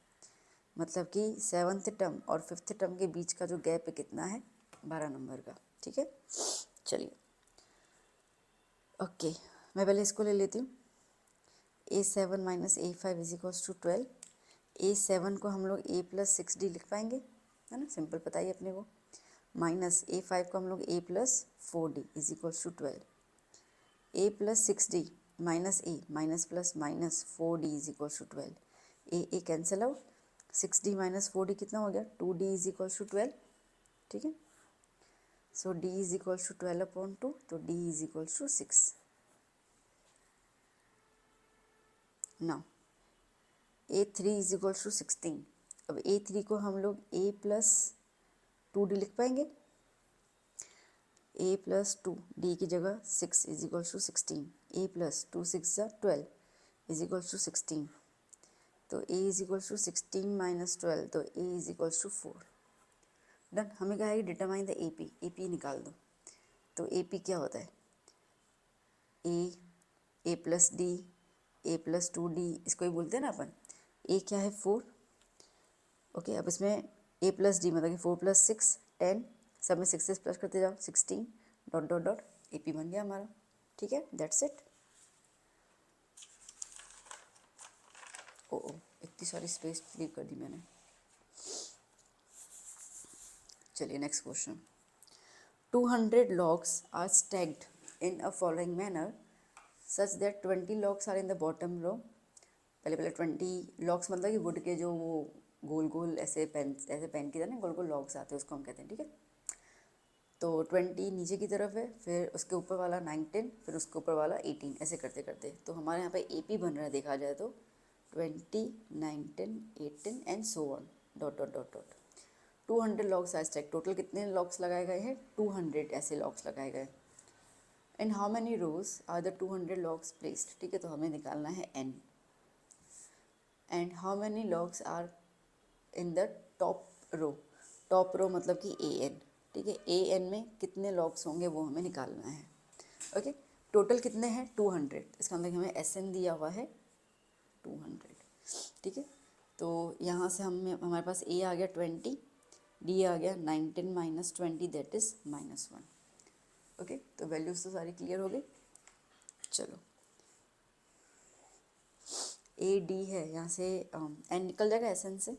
मतलब कि सेवन्थ टर्म और फिफ्थ टर्म के बीच का जो गैप है कितना है 12 नंबर का, ठीक है। चलिए ओके, मैं पहले इसको ले लेती हूँ। A7 minus A5 is equals to 12। A7 को हम लोग A प्लस 6D लिख पाएंगे, है ना, सिंपल पता ही अपने को। माइनस A5 को हम लोग A plus 4D is equals to 12। A plus 6d minus a minus plus minus 4d is equals to 12। A cancel out, 6d minus 4d कितना हो गया 2d इज इक्वल्स टू 12। ठीक है, so d is equals to 12 upon 2, तो d is equals to 6। Now a3 is equals to 16। अब a3 को हम लोग a प्लस 2d लिख पाएंगे। a प्लस 2d की जगह 6 is equals to 16। a plus 2 6 12 is equals to 16। तो a is equals to 16 minus 12, तो a is equals to 4। Done. हमें कहा है कि डिटरमाइन द ए पी निकाल दो। तो ए पी क्या होता है, A plus D, A plus 2d, इसको ही बोलते हैं ना अपन। ए क्या है 4। ओके, अब इसमें ए प्लस डी मतलब कि 4 प्लस 6 10, सब में 6 प्लस करते जाओ 16 dot dot dot, A P बन गया हमारा। ठीक है, दैट्स इट। ओ इतनी सारी स्पेस लीव कर दी मैंने। चलिए next question. 200 logs are stacked in a following manner such that 20 logs are in the bottom row। पहले 20 logs मतलब कि वुड के जो वो गोल गोल ऐसे पेन की तरह ना गोल गोल logs आते हैं, उसको हम कहते हैं। ठीक है, तो 20 नीचे की तरफ है, फिर उसके ऊपर वाला 9 10, फिर उसके ऊपर वाला 18, ऐसे करते करते तो हमारे यहाँ पे AP बन रहा है देखा जाए तो 20 9 10 18 and so on dot dot dot dot. 200 logs are stack, total कितने लॉग्स लगाए गए हैं 200 ऐसे लॉग्स लगाए गए। And how many rows are the 200 logs placed. ठीक है, तो हमें निकालना है n। And how many logs are in the top row, top row मतलब कि an। ठीक है, an में कितने लॉग्स होंगे वो हमें निकालना है। ओके, टोटल कितने हैं 200, इसका मतलब हमें SN दिया हुआ है 200। ठीक है, तो यहाँ से हमारे पास a आ गया 20, d आ गया 19 माइनस 20 दैट इज -1। ओके, तो वैल्यूज तो सारी क्लियर हो गई। चलो ए डी है, यहाँ से एन निकल जाएगा एस एन से।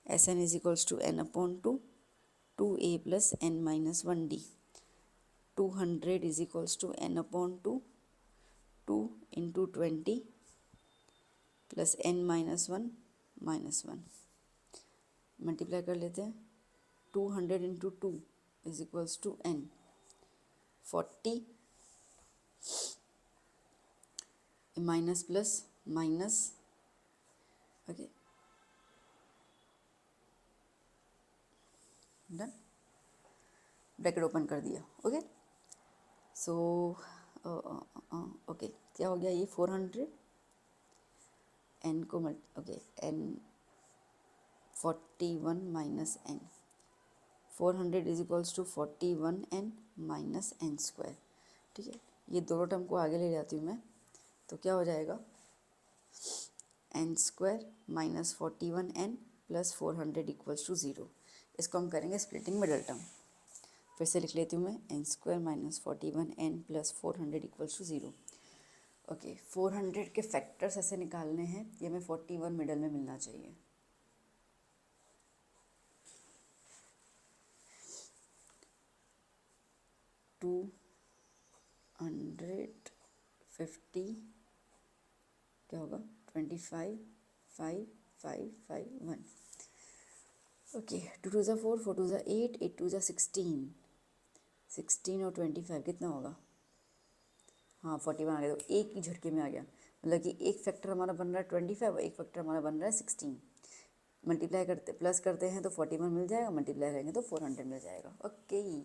S n is equals to n upon 2 2a plus N minus 1d। 200 is equals to n upon 2 2 into 20 plus N minus 1 multiply कर लेते हैं। 200 into 2 is equals to n 40 minus plus minus. Okay, done, bracket open कर दिया। ओके, सो ओके क्या हो गया ये 400 एन को okay n 41 minus n 400 is equals to 41 n minus n square. ठीक है, ये दोनों टर्म को आगे ले जाती हूँ मैं, तो क्या हो जाएगा n square minus 41 n plus 400 equals to 0। इसको हम करेंगे स्प्लिटिंग मिडल टर्म। फिर से लिख लेती हूँ मैं n square minus 41 n plus 400 equals to 0। Okay, 400 के फैक्टर्स ऐसे निकालने हैं, ये हमें 41 मिडल में मिलना चाहिए। टू 150 क्या होगा 25 5 5 5 1। ओके, 2 2 ज़ा 4 4 2 ज़ा 8 8 2 ज़ा 16 16 और 25 कितना होगा, हाँ 41 आ गया। तो एक ही झटके में आ गया, मतलब कि एक फैक्टर हमारा बन रहा है 25 और एक फैक्टर हमारा बन रहा है 16। मल्टीप्लाई करते प्लस करते हैं तो 41 मिल जाएगा, मल्टीप्लाई करेंगे तो 400 मिल जाएगा। Okay,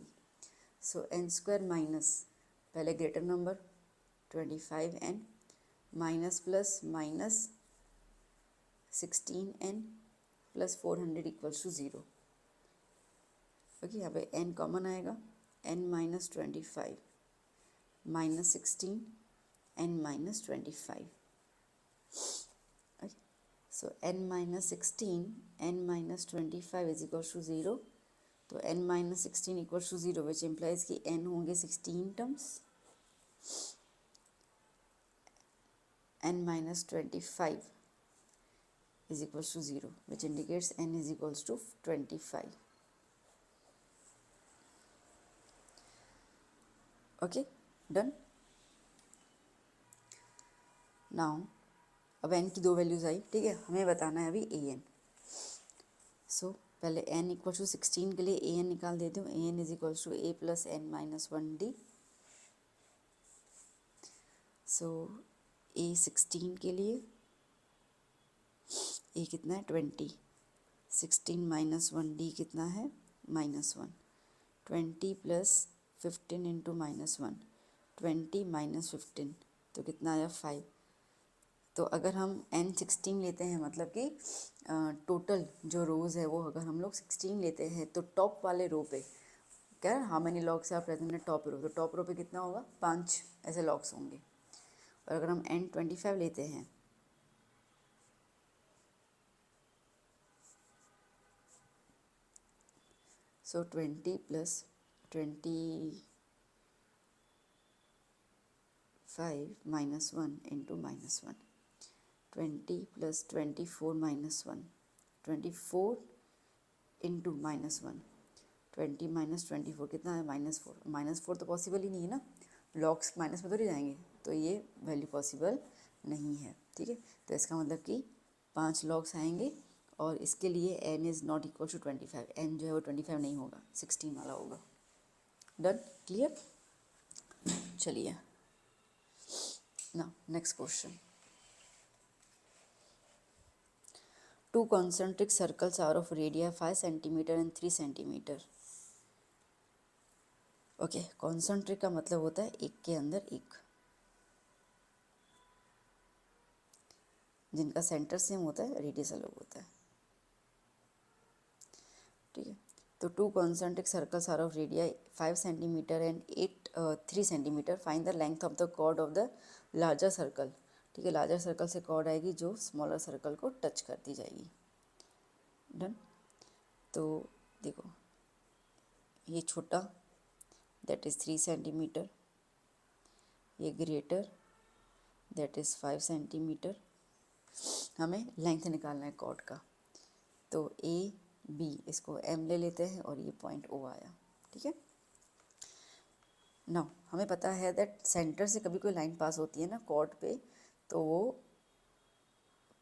so n square minus पहले greater number 25 n minus plus minus 16 n plus 400 equals to 0। Okay, यहाँ पे एन कॉमन आएगा, n minus 25 minus 16 n minus 25। Okay, so n minus 16 n minus 25 is equals to 0। तो n minus 16 equals to 0 which implies कि n होंगे 16 terms, n minus 25 is equals to 0 which indicates n is equals to 25। Okay done. Now अब n की दो वैल्यूज़ आई, ठीक है, हमें बताना है अभी ए एन। सो पहले n इक्वल टू 16 के लिए ए एन निकाल देती हूँ। A N is equals to A plus N minus 1 D. So A 16 के लिए ए कितना है 20, 16 माइनस 1 डी कितना है -1, 20 प्लस 15 इंटू -1, 20 माइनस 15 तो कितना आया 5। तो अगर हम n 16 लेते हैं मतलब कि टोटल जो रोज़ है वो अगर हम लोग 16 लेते हैं तो टॉप वाले रो पे क्या how many logs are present in top row, तो टॉप रो पे कितना होगा 5 ऐसे लॉग्स होंगे। और अगर हम n 25 लेते हैं सो 20 plus 25 minus 1 into -1, 20 plus 24 minus 1, 24 into -1, 20 minus 24 कितना है -4। -4 तो पॉसिबल ही नहीं है ना, लॉग्स माइनस में तो नहीं जाएंगे, तो ये वैल्यू पॉसिबल नहीं है, ठीक है। तो इसका मतलब कि 5 लॉग्स आएंगे और इसके लिए n is not equal to 25, n जो है वो 25 नहीं होगा 16 वाला होगा। Done, clear. चलिए ना next question. Two concentric circles are of radii 5 centimeter and 3 centimeter. Okay, concentric का मतलब होता है एक के अंदर एक, जिनका सेंटर सेम होता है रेडियस अलग होता है, ठीक है। तो two concentric circles are of radii 5 centimetre and 3 centimetre. Find the length of the chord of the larger circle, ठीक है। लार्जर सर्कल से कॉर्ड आएगी जो स्मॉलर सर्कल को टच करती जाएगी। डन। तो देखो ये छोटा दैट इज़ 3 सेंटीमीटर, ये ग्रेटर दैट इज़ 5 सेंटीमीटर। हमें लेंथ निकालना है कॉर्ड का, तो ए बी इसको एम ले लेते हैं और ये पॉइंट ओ आया, ठीक है। नाउ हमें पता है दैट सेंटर से कभी कोई लाइन पास होती है ना कॉर्ड पे, तो वो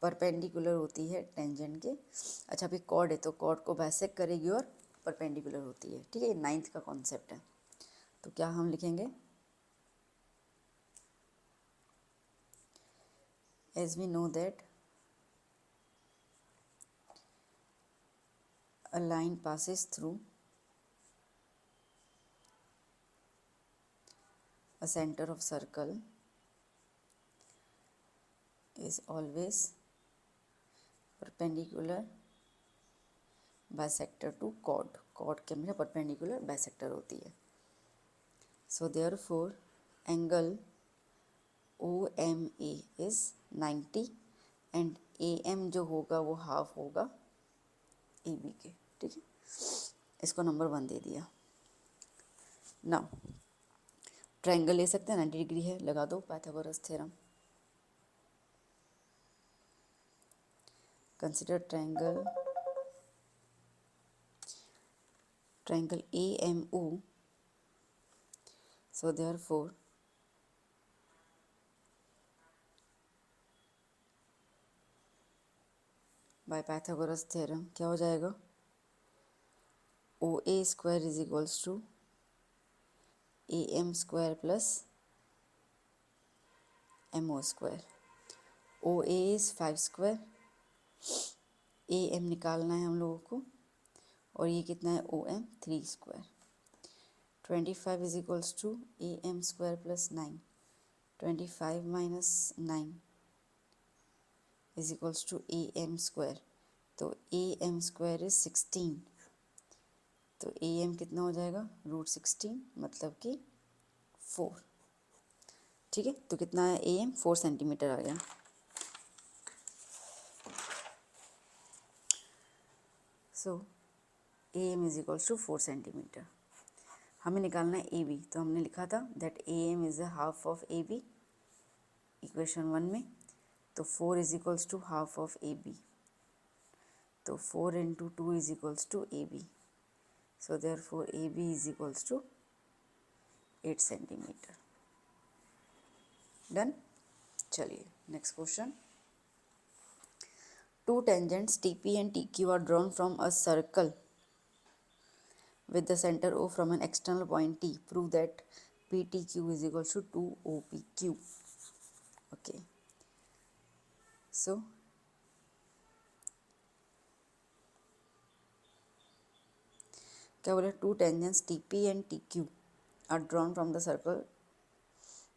परपेंडिकुलर होती है टेंजेंट के। अच्छा अभी कॉर्ड है तो कॉर्ड को बाइसेक्ट करेगी और परपेंडिकुलर होती है, ठीक है। ये 9th का कॉन्सेप्ट है। तो क्या हम लिखेंगे, as we know that a line passes through a center of circle is always perpendicular bisector to chord, chord के हमेशा perpendicular bisector होती है। So therefore angle OMA is 90 and AM जो होगा वो हाफ होगा AB के, ठीक है। इसको नंबर 1 दे दिया। नाउ ट्रायंगल ले सकते हैं, 90 डिग्री है, लगा दो Pythagoras theorem. Consider triangle AMO, so therefore by Pythagoras theorem क्या हो जाएगा, OA square is equals to AM square plus MO square. OA is 5 square, AM निकालना है हम लोगों को, और ये कितना है OM 3 square. 25 is equals to AM square plus 9, 25 minus 9 is equals to AM square. तो AM स्क्वायर इज 16, तो AM कितना हो जाएगा √16 मतलब कि 4, ठीक है। तो कितना है AM 4 सेंटीमीटर आ गया। So AM is equals to 4 centimetre. हमें निकालना है AB, तो हमने लिखा था that AM is a half of AB equation 1 में। तो 4 is equals to half of AB, तो 4 into 2 is equals to AB। So therefore AB is equals to 8 centimetre. Done. चलिए next question. Two tangents TP and TQ are drawn from a circle with the center O from an external point T. Prove that PTQ is equal to 2OPQ. Okay. So क्या बोले? To tangents TP and TQ are drawn from the circle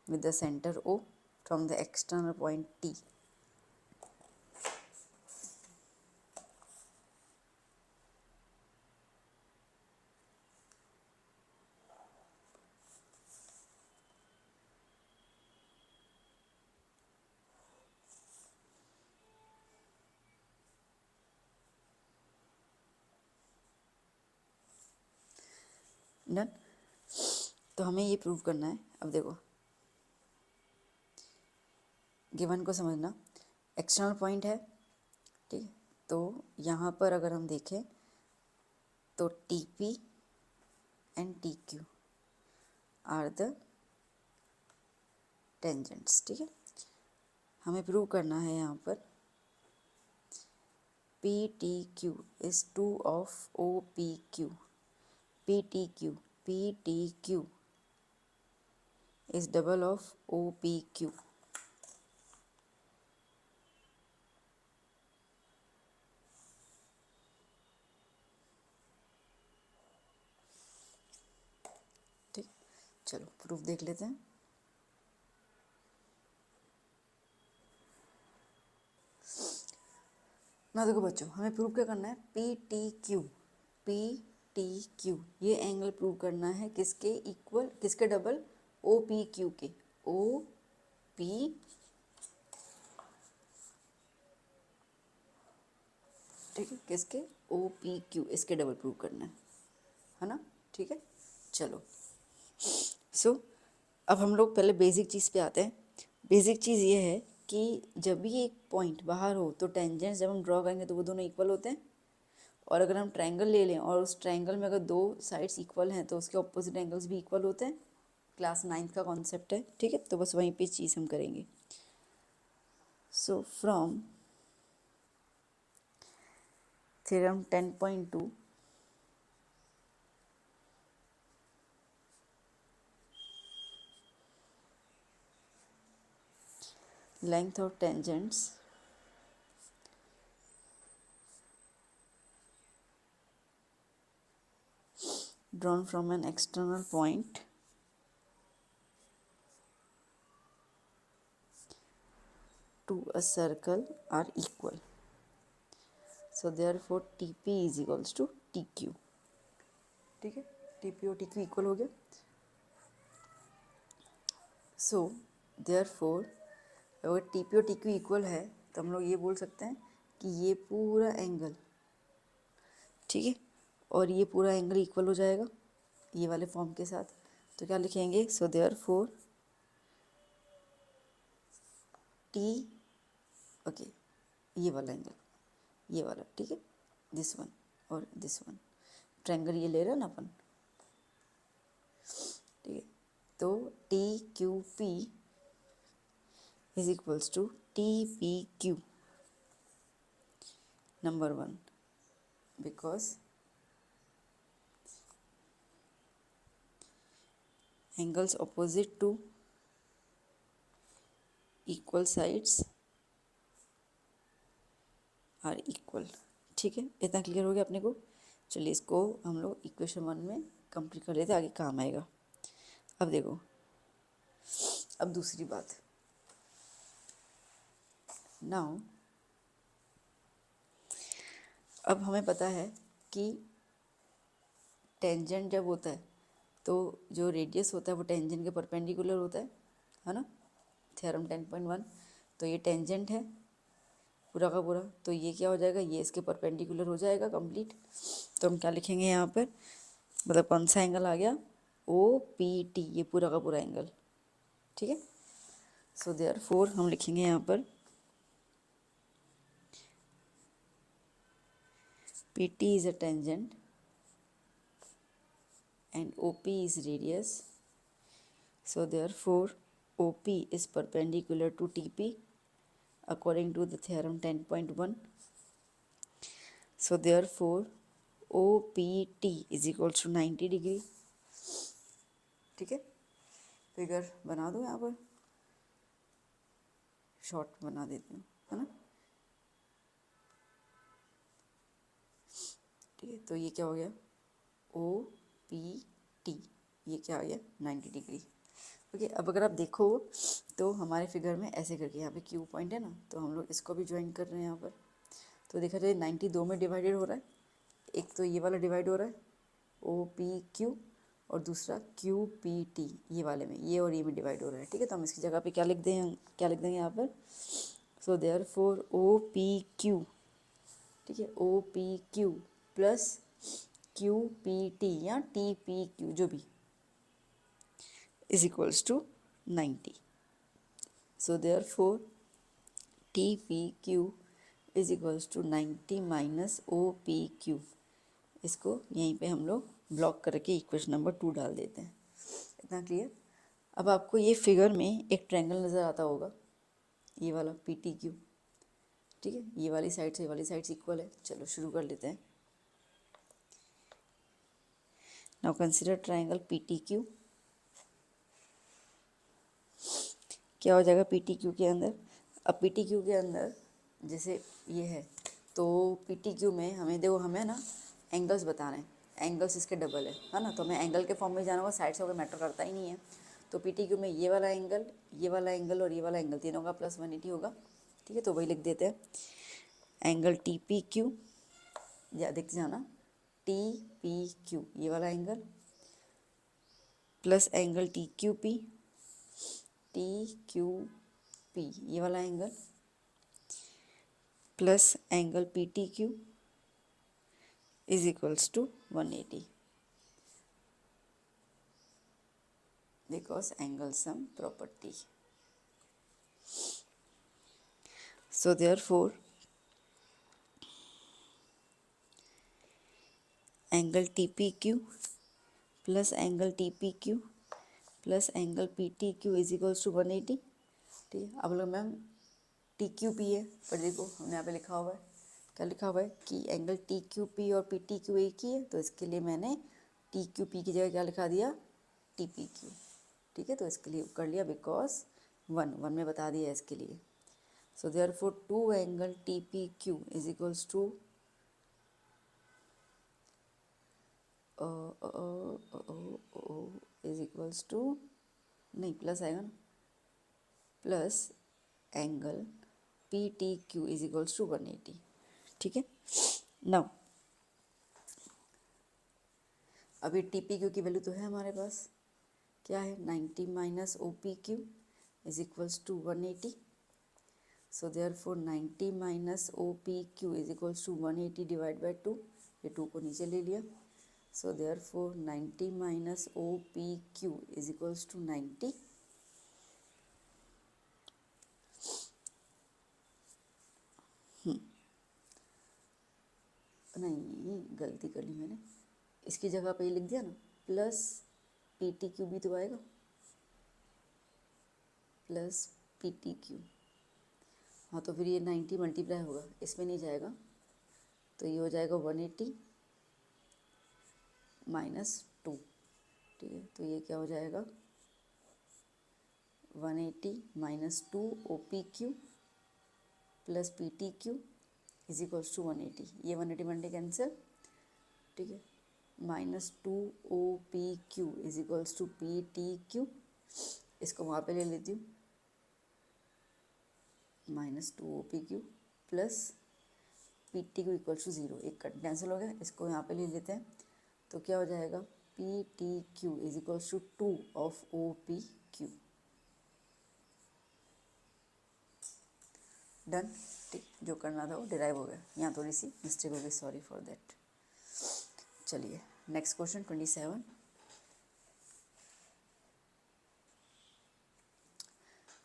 with the center O from the external point T. Done. तो हमें ये प्रूव करना है। अब देखो, गिवन को समझना, एक्सटर्नल पॉइंट है, ठीक है। तो यहाँ पर अगर हम देखें तो TP and TQ are the tangents, ठीक है। हमें प्रूव करना है यहाँ पर PTQ is 2 of OPQ, PTQ is double of OPQ. ठीक, चलो प्रूफ देख लेते हैं। ना देखो बच्चों, हमें प्रूव क्या करना है? PTQ ये एंगल प्रूव करना है किसके इक्वल, किसके डबल? OPQ के। OP ठीक है, किसके? OPQ, इसके डबल प्रूव करना है ना? ठीक है, चलो। अब हम लोग पहले बेसिक चीज़ पे आते हैं। बेसिक चीज़ ये है कि जब भी एक पॉइंट बाहर हो तो टेंजेंट्स जब हम ड्रॉ करेंगे तो वो दोनों इक्वल होते हैं। और अगर हम ट्रायंगल ले लें और उस ट्रायंगल में अगर दो साइड्स इक्वल हैं तो उसके ऑपोजिट एंगल्स भी इक्वल होते हैं। क्लास 9th का कॉन्सेप्ट है, ठीक है। तो बस वहीं पे चीज़ हम करेंगे। So from theorem 10.2 length of tangents drawn from an external point to a circle are equal. So therefore TP is equals to TQ, ठीक है। TP और TQ इक्वल हो गया। सो therefore अगर TP और TQ इक्वल है तो हम लोग ये बोल सकते हैं कि ये पूरा एंगल, ठीक है, और ये पूरा एंगल इक्वल हो जाएगा ये वाले फॉर्म के साथ। तो क्या लिखेंगे? सो therefore T, ओके, ये वाला एंगल, ये वाला, ठीक है, दिस वन और दिस वन, ट्रायंगल ये ले रहा है ना अपन, ठीक है। तो TQP is equals to TPQ, number 1, because angles opposite to equal sides are equal, ठीक है। इतना क्लियर हो गया अपने को। चलिए इसको हम लोग इक्वेशन 1 में कंप्लीट कर लेते हैं, आगे काम आएगा। अब देखो, अब दूसरी बात, नाउ अब हमें पता है कि टेंजेंट जब होता है तो जो रेडियस होता है वो टेंजेंट के परपेंडिकुलर होता है ना, थ्योरम 10.1। तो ये टेंजेंट है पूरा का पूरा, तो ये क्या हो जाएगा? ये इसके परपेंडिकुलर हो जाएगा कंप्लीट। तो हम क्या लिखेंगे यहाँ पर? मतलब कौन सा एंगल आ गया? OPT, ये पूरा का पूरा एंगल, ठीक है। सो देयरफॉर हम लिखेंगे यहाँ पर PT is a tangent and OP is radius So therefore OP is perpendicular to TP according to the theorem 10.1. So therefore OPT is equals to 90 degree. ठीक है, फिगर बना दो यहाँ पर, शॉर्ट बना देती हूँ, है ना. ठीक है, तो ये क्या हो गया, OPT, ये क्या हो गया 90 डिग्री. ओके, अब अगर आप देखो तो हमारे फिगर में ऐसे करके यहाँ पे Q पॉइंट है ना, तो हम लोग इसको भी ज्वाइन कर रहे हैं यहाँ पर. तो देखा जाए 90 दो में डिवाइडेड हो रहा है, एक तो ये वाला डिवाइड हो रहा है OPQ और दूसरा QPT ये वाले में, ये और ये में डिवाइड हो रहा है. ठीक है, तो हम इसकी जगह पे क्या लिख देंगे यहाँ पर. सो देयरफॉर OPQ, ठीक है, OPQ प्लस QPT या TPQ जो भी is equals to 90. So therefore TPQ is equals to 90 minus OPQ. इसको यहीं पे हम लोग ब्लॉक करके इक्वेशन नंबर 2 डाल देते हैं. इतना क्लियर. अब आपको ये फिगर में एक ट्रायंगल नज़र आता होगा, ये वाला PTQ. ठीक है, ये वाली साइड से ये वाली साइड इक्वल है. चलो शुरू कर लेते हैं. Now consider triangle PTQ. क्या हो जाएगा PTQ के अंदर. अब PTQ के अंदर जैसे ये है, तो PTQ में हमें देखो, हमें ना एंगल्स बताना है, एंगल्स इसके डबल है ना, तो हमें एंगल के फॉर्म में जाना होगा, साइड से होकर मैटर करता ही नहीं है. तो PTQ में ये वाला एंगल, ये वाला एंगल और ये वाला एंगल तीनों का प्लस 180 होगा. ठीक है, तो वही लिख देते हैं. एंगल TPQ, या देखते जाना, TPQ ये वाला एंगल प्लस एंगल TQP ये वाला angle plus angle PTQ is equals to 180 because angle sum property. So therefore angle TPQ plus angle TPQ plus angle PTQ is equals to 180. ठीक है, अब लोग मैम TQP है, पर देखो हमने यहाँ पे लिखा हुआ है, क्या लिखा हुआ है कि एंगल TQP और PTQ एक ही है, तो इसके लिए मैंने TQP की जगह क्या लिखा दिया, TPQ. ठीक है, तो इसके लिए कर लिया बिकॉज वन में बता दिया इसके लिए. So therefore two angle TPQ is equals to is equals to, नहीं प्लस आएगा ना, plus angle PTQ is equals to 180. ठीक है, नाउ अभी TPQ की वैल्यू तो है हमारे पास, क्या है 90 minus OPQ is equals to 180. So therefore 90 minus OPQ is equals to 180 divide by 2. ये 2 को नीचे ले लिया. So therefore 90 minus OPQ is equals to 90. नहीं, गलती कर ली मैंने, इसकी जगह पे ये लिख दिया ना, प्लस PTQ भी तो आएगा, प्लस PTQ. हाँ, तो फिर ये 90 मल्टीप्लाई होगा, इसमें नहीं जाएगा, तो ये हो जाएगा 180 माइनस 2. ठीक है, तो ये क्या हो जाएगा 180 minus 2 OPQ plus PTQ is equals to 180. ये 180 180 कैंसिल. ठीक है, minus 2 OPQ is equals to PTQ. इसको वहाँ पे ले लेती हूँ, minus 2 OPQ plus PTQ equals to 0. एक कट कैंसिल हो गया, इसको यहाँ पे ले लेते हैं, तो क्या हो जाएगा PTQ is equals to 2 of OPQ. Done. ठीक, जो करना था वो डिराइव हो गया, यहाँ थोड़ी सी मिस्टेक हो गई, सॉरी फॉर दैट. चलिए next question 27.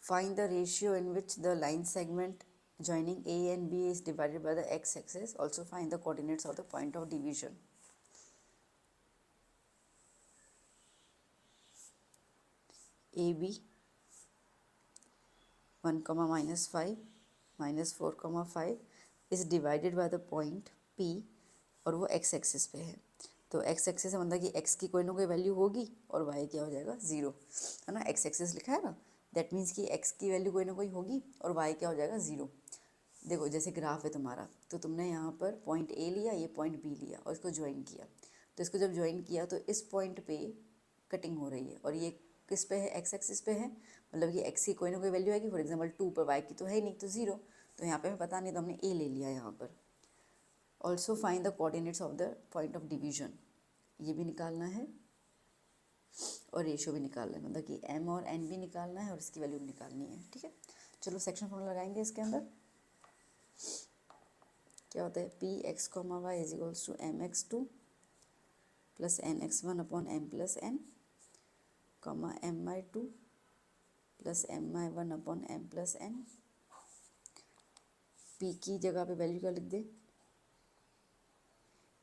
Find the ratio in which the line segment joining A and B is divided by the x-axis. Also find the coordinates of the point of division. A B 1, -5 -4, 5 is divided by the point P और वो x एक्सिस पे है। तो x एक्सिस से मतलब कि x की कोई ना कोई वैल्यू होगी और y क्या हो जाएगा 0, है ना। x एक्सिस लिखा है ना, दैट मीन्स कि x की वैल्यू कोई ना कोई होगी और y क्या हो जाएगा 0। देखो जैसे ग्राफ है तुम्हारा, तो तुमने यहाँ पर पॉइंट A लिया, ये पॉइंट B लिया और इसको ज्वाइन किया। तो इसको जब ज्वाइन किया तो इस पॉइंट पे कटिंग हो रही है और ये किस पे है, एक्स एक्सिस पे है, मतलब कि एक्स की कोई ना कोई वैल्यू आएगी। फॉर एग्जांपल 2 पर, वाई की तो है ही नहीं तो 0। तो यहाँ पे हमें पता नहीं तो हमने ए ले लिया यहाँ पर। Also find the coordinates of the point of division, ये भी निकालना है और रेशियो भी निकालना है, मतलब कि एम और एन भी निकालना है और इसकी वैल्यू भी निकालनी है। ठीक है, चलो सेक्शन फॉर्मूला लगाएंगे इसके अंदर। क्या होता है, P x comma Y is equals to m x 2 plus n x 1 upon m plus n comma m y 2 plus m y 1 upon m plus n. P की जगह पे वैल्यू क्या लिख दे,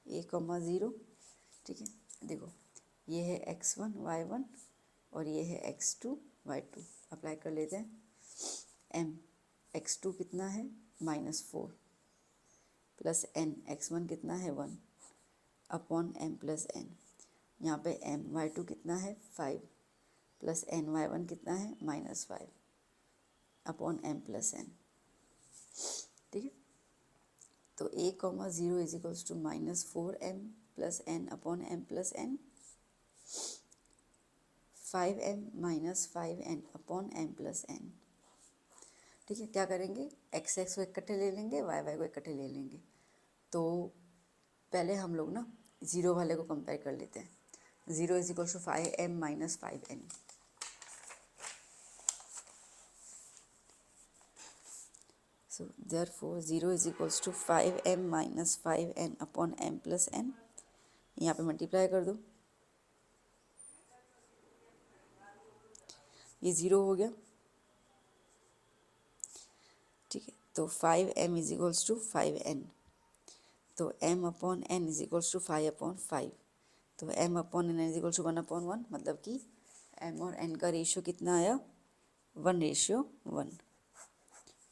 ए कॉमा 0। ठीक है, देखो ये है x1 y1 और ये है x2 y2। अप्लाई कर लेते हैं। m x2 कितना है -4 प्लस n x1 कितना है 1 अपॉन m प्लस n। यहाँ पे m y2 कितना है 5 प्लस n y1 कितना है -5 अपॉन m प्लस n। ठीक है, तो a comma 0 is equals to -4m plus n upon m plus n, 5m minus 5n upon m plus n। ठीक है, क्या करेंगे, एक्स एक्स को इकट्ठे ले लेंगे, वाई वाई को इकट्ठे ले लेंगे। तो पहले हम लोग ना ज़ीरो वाले को कंपेयर कर लेते हैं। 0 is equal to 5m minus 5n। So therefore 0 is equals to 5m minus 5n upon m plus n। यहाँ पे मल्टीप्लाई कर दो, ये 0 हो गया। ठीक है, तो 5m is equals to 5n, तो m upon n is equals to 5 upon 5। तो m upon n is equals to 1 upon 1, मतलब कि m और n का रेशियो कितना आया 1:1।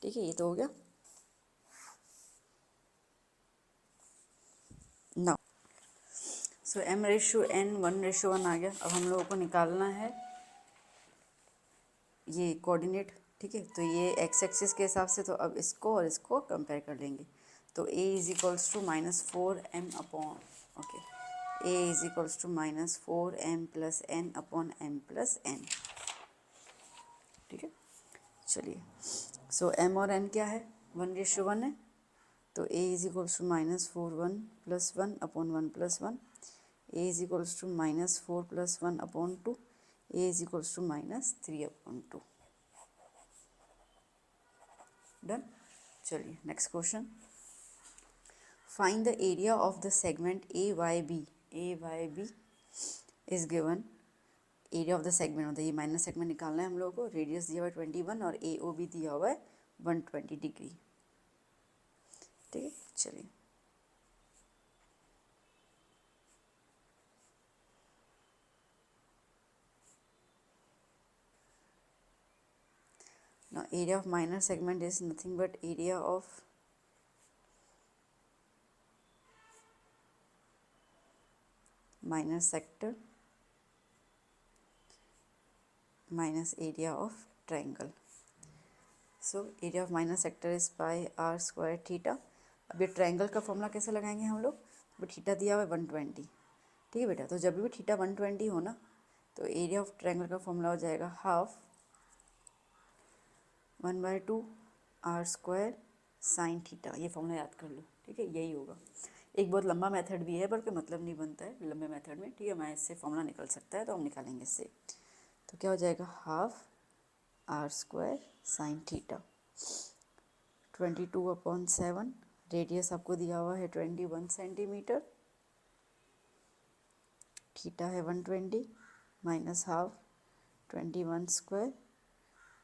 ठीक है, ये तो हो गया। Now so m ratio n 1:1 आ गया। अब हम लोगों को निकालना है ये कोऑर्डिनेट। ठीक है, तो ये एक्स एक्सिस के हिसाब से, तो अब इसको और इसको कंपेयर कर लेंगे। तो a is equals to -4m upon, okay, a is equals to -4m plus n upon m plus n। ठीक है, चलिए, सो m और n क्या है 1:1 है। तो a is equals to -4 1 plus 1 upon 1 plus 1, a is equals to -4 plus 1 upon 2, a is equals to -3 upon 2। Done. चलिए next question, find the area of the segment A Y B is given. Area of the segment होता है, ये माइनस सेगमेंट निकालना है हम लोगों को। रेडियस दिया हुआ है 21 और ए ओ बी दिया हुआ है 120 डिग्री। ठीक है, चलिए now area of minor segment is nothing but area of minor sector minus area of triangle. So area of minor sector is pi r square theta। अब ये ट्रायंगल का फॉर्मूला कैसे लगाएंगे हम लोग, वो थीटा दिया हुआ है 120। ठीक है बेटा, तो जब भी थीटा 120 हो ना, तो एरिया ऑफ ट्रायंगल का फॉर्मूला हो जाएगा half 1/2 r square sine theta. ये फॉर्मूला याद कर लो। ठीक है, यही होगा। एक बहुत लंबा मेथड भी है, बल्कि मतलब नहीं बनता है लंबे मेथड में। ठीक है, मैं इससे फॉर्मूला निकल सकता है, तो हम निकालेंगे इससे। तो क्या हो जाएगा, half are square sine theta 22/7। Radius आपको दिया हुआ है 21 सेंटीमीटर, थीटा है 120 minus half 21 square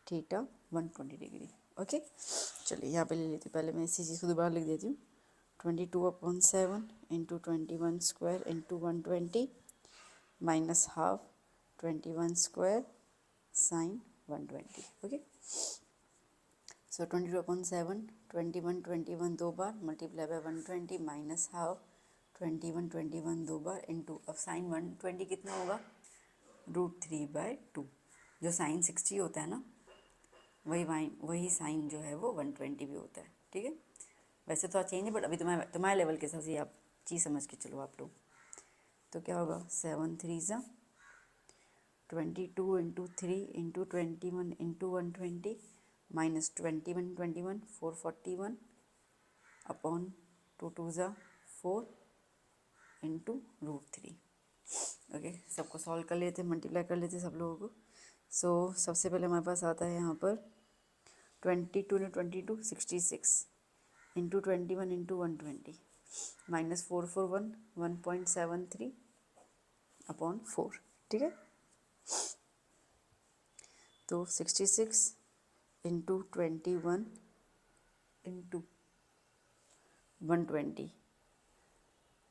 theta 120 degree. Okay, चलिए यहाँ पे ले लेती हूँ। पहले मैं इसी चीज़ को दोबारा लिख देती हूँ। 22/7 into 21 square into 120 minus half 21 square sine 120. Okay, so 22/7, 21 दो बार मल्टीप्लाई बाय 120 माइनस हाफ 21 दो बार इंटू, अब साइन 120 कितना होगा, √3/2. जो साइन 60 होता है ना, वही साइन जो है वो 120 भी होता है. ठीक है, वैसे तो चेंज है, बट अभी तुम्हारे लेवल के हिसाब से आप चीज़ समझ के चलो आप लोग. तो क्या होगा, 7 3 22 into 3 into 21 into 120 minus 21 441 upon 2 2 4 into √3. Okay, सबको सॉल्व कर लेते, मल्टीप्लाई कर लेते सब लोगों को. सो सबसे पहले हमारे पास आता है यहाँ पर 22 ने 22 66 इंटू 21 इंटू 120 माइनस 441 1.73 अपॉन 4. ठीक है, तो 66 इंटू 21 इंटू 120.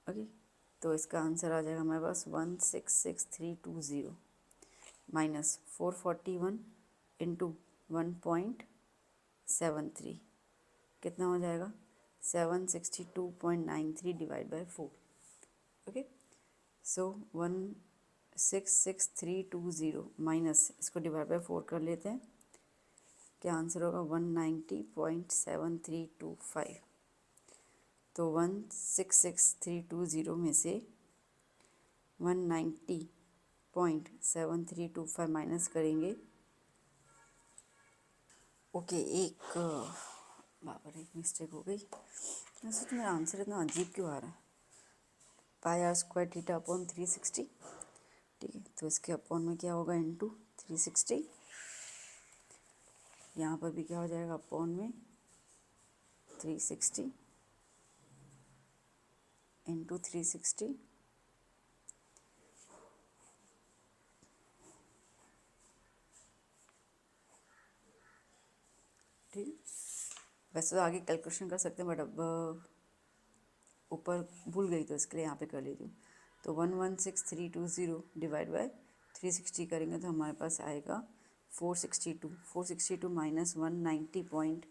ओके, तो इसका आंसर आ जाएगा हमारे पास 166320 माइनस 441 इंटू 1.73 कितना हो जाएगा, 762.93 divide by 4. Okay, so 166320 minus इसको डिवाइड बाय 4 कर लेते हैं, क्या आंसर होगा 190.7325. तो 166320 में से 190.7325 माइनस करेंगे. ओके, एक मिस्टेक हो गई. वैसे तो मेरा आंसर इतना अजीब क्यों आ रहा है, πr² थीटा अपॉन 360. ठीक है, तो इसके अपॉन में क्या होगा, इंटू 360. यहाँ पर भी क्या हो जाएगा, अपॉन में 360 इंटू 360. ठीक है, वैसे तो आगे कैलकुलेशन कर सकते हैं, बट अब ऊपर भूल गई तो इसके लिए यहाँ पे कर लेती हूँ. तो 116,320 डिवाइड बाय 360 करेंगे तो हमारे पास आएगा 462 माइनस 190 पॉइंट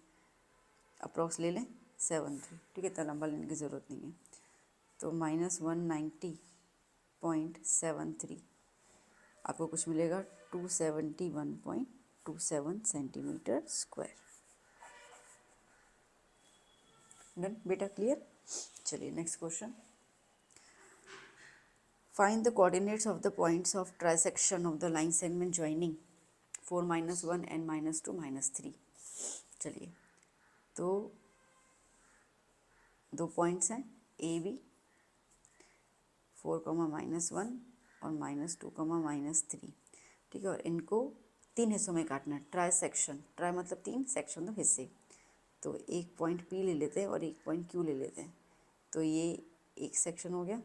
अप्रॉक्स ले लें 73. ठीक है, इतना लंबा लेने की ज़रूरत नहीं है. तो माइनस 190.73 आपको कुछ मिलेगा 271.27 सेंटीमीटर स्क्वायर. डन बेटा, क्लियर. चलिए next question. Find the coordinates of the points of trisection of the line segment joining 4 - 1 and -2 -3. चलिए, तो दो पॉइंट्स हैं ए बी, 4, -1 और -2, -3. ठीक है, और इनको 3 हिस्सों में काटना है. ट्राई सेक्शन, ट्राई मतलब 3, सेक्शन मतलब हिस्से. तो एक पॉइंट पी ले लेते हैं और एक पॉइंट क्यू ले लेते हैं. तो ये एक सेक्शन हो गया,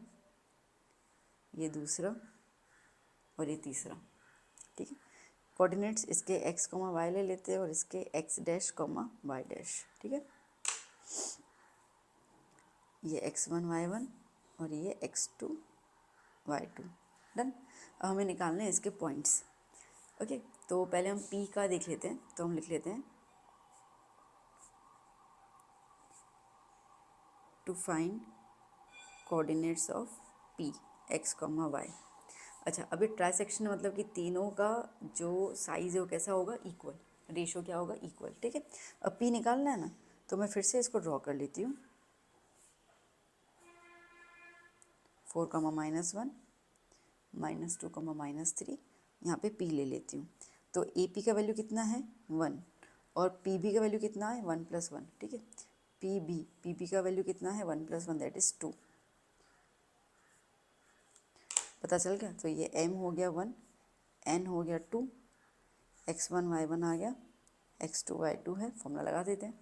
ये दूसरा और ये तीसरा. ठीक है, कोऑर्डिनेट्स इसके x, y ले लेते हैं और इसके x', y'. ठीक है, ये x1 y1 और ये x2 y2. डन. अब हमें निकालने हैं इसके पॉइंट्स. ओके, तो पहले हम p का देख लेते हैं. तो हम लिख लेते हैं to find coordinates of p x, y. अच्छा, अभी ट्राइसेक्शन मतलब कि तीनों का जो साइज़ है वो कैसा होगा, इक्वल. रेशो क्या होगा, इक्वल. ठीक है, अब p निकालना है ना, तो मैं फिर से इसको ड्रॉ कर लेती हूँ. 4, -1 -2, -3. यहाँ पे p ले लेती हूँ. तो AP का वैल्यू कितना है, 1, और PB का वैल्यू कितना है, 1 + 1. ठीक है, PB का वैल्यू कितना है, 1 + 1 दैट इज़ 2. पता चल गया. तो ये m हो गया 1, n हो गया 2, x1 y1 आ गया, x2 y2 है. फॉर्मूला लगा देते हैं.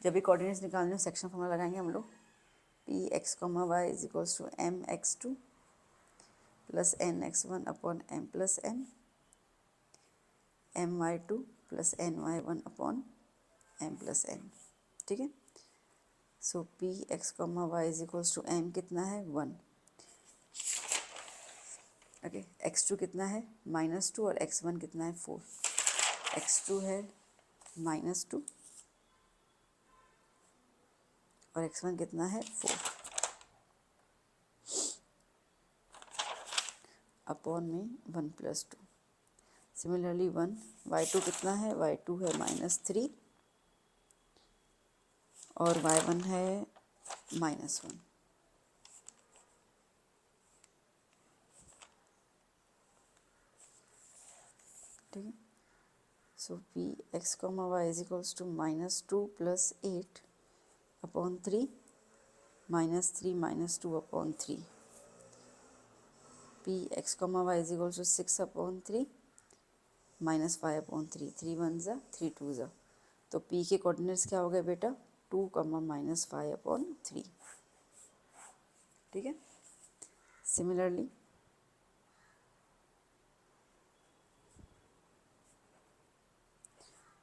जब भी कोऑर्डिनेट्स निकालने हो सेक्शन फॉर्मूला लगाएंगे हम लोग. p x, y is equals to m x2 plus n x1 upon m plus n, m y2 plus n y1 upon m plus n. ठीक है, so p x, y is equals to m कितना है, 1. ओके, x2 कितना है -2 और x1 कितना है 4। x2 है -2 और x1 कितना है 4 अपॉन में 1 + 2। सिमिलरली 1 y2 कितना है, y2 है -3 और y1 है -1। ठीक है, so P x comma Y is equals to -2 + 8 upon 3 -3 -2 upon 3। P x comma Y is equals to 6 upon 3 -5 upon 3। 3 1 ज़ा 3 2 ज़ा, तो पी के कोऑर्डिनेट्स क्या हो गए बेटा 2, -5 अपॉन 3। ठीक है, सिमिलरली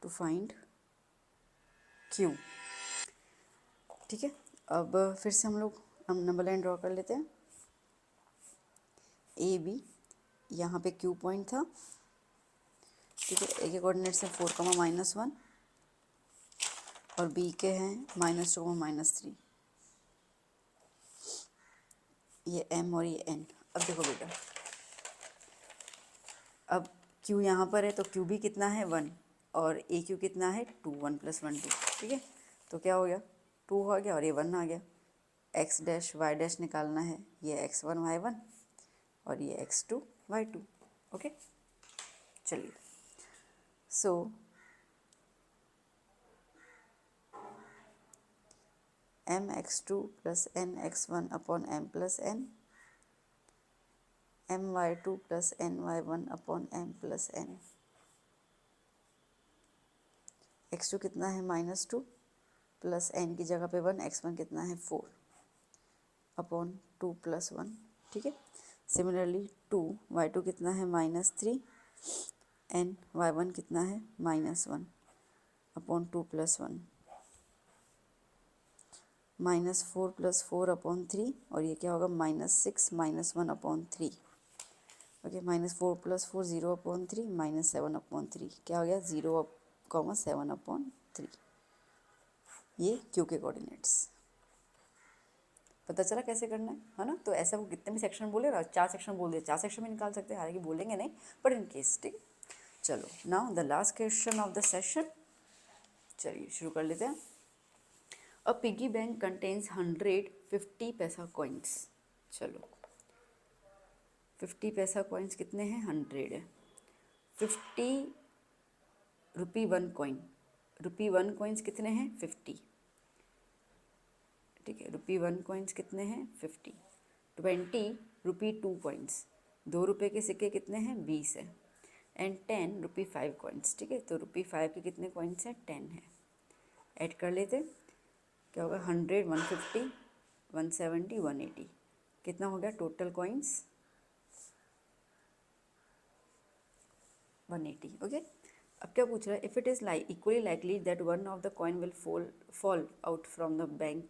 टू फाइंड क्यू। ठीक है, अब फिर से हम नंबर लाइन ड्रॉ कर लेते हैं। ए बी, यहाँ पे क्यू पॉइंट था। ठीक है, ए के कोऑर्डिनेट से 4, -1 और बी के हैं -2, -3। ये एम और ये एन। अब देखो बेटा, अब क्यू यहाँ पर है तो क्यू भी कितना है 1 और ए क्यू कितना है 2, 1 + 1 2। ठीक है, तो क्या हो गया 2 आ गया और ये 1 आ गया। एक्स डैश वाई डैश निकालना है, ये x1 y1 और ये x2 y2। ओके, चलिए, सो mx2 + nx1 upon m + n, my2 + ny1 upon m + n। x2 कितना है -2 प्लस n की जगह पे 1, x1 कितना है 4 अपॉन 2 + 1। ठीक है, सिमिलरली 2 y2 कितना है -3 n y1 कितना है -1 अपॉन 2 + 1 -4 + 4 अपॉन 3 और ये क्या होगा -6 -1 अपॉन 3। ओके, -4 + 4 0 अपॉन 3 -7 अपॉन 3 क्या हो गया 0, 7 अपॉन 3। ये क्यू के कोऑर्डिनेट्स पता चला कैसे करना है ना। तो ऐसा वो कितने भी सेक्शन बोले ना, 4 सेक्शन बोल दिया, 4 सेक्शन में निकाल सकते हैं, हालांकि बोलेंगे नहीं बट इन केस। ठीक, चलो now the last question of the session. चलिए शुरू कर लेते हैं। अ पिगी बैंक कंटेन्स 100 50 पैसा कॉइन्स। चलो 50 पैसा कॉइन्स कितने हैं 100 है। 50 रुपी 1 कॉइन, रुपी 1 कॉइन्स कितने हैं 50। ठीक है, रुपी 1 कॉइन्स कितने हैं 50। 20 रुपी 2 कॉइन्स, 2 रुपये के सिक्के कितने हैं 20 है। And 10 rupee 5 coins. ठीक है, तो रुपी 5 के कितने कॉइन्स हैं 10 है। ऐड कर लेते, क्या होगा 100 150 170 180, कितना हो गया टोटल कॉइन्स 180। ओके, अब क्या पूछ रहा है, if it is equally likely that one of the coin will fall out from the bank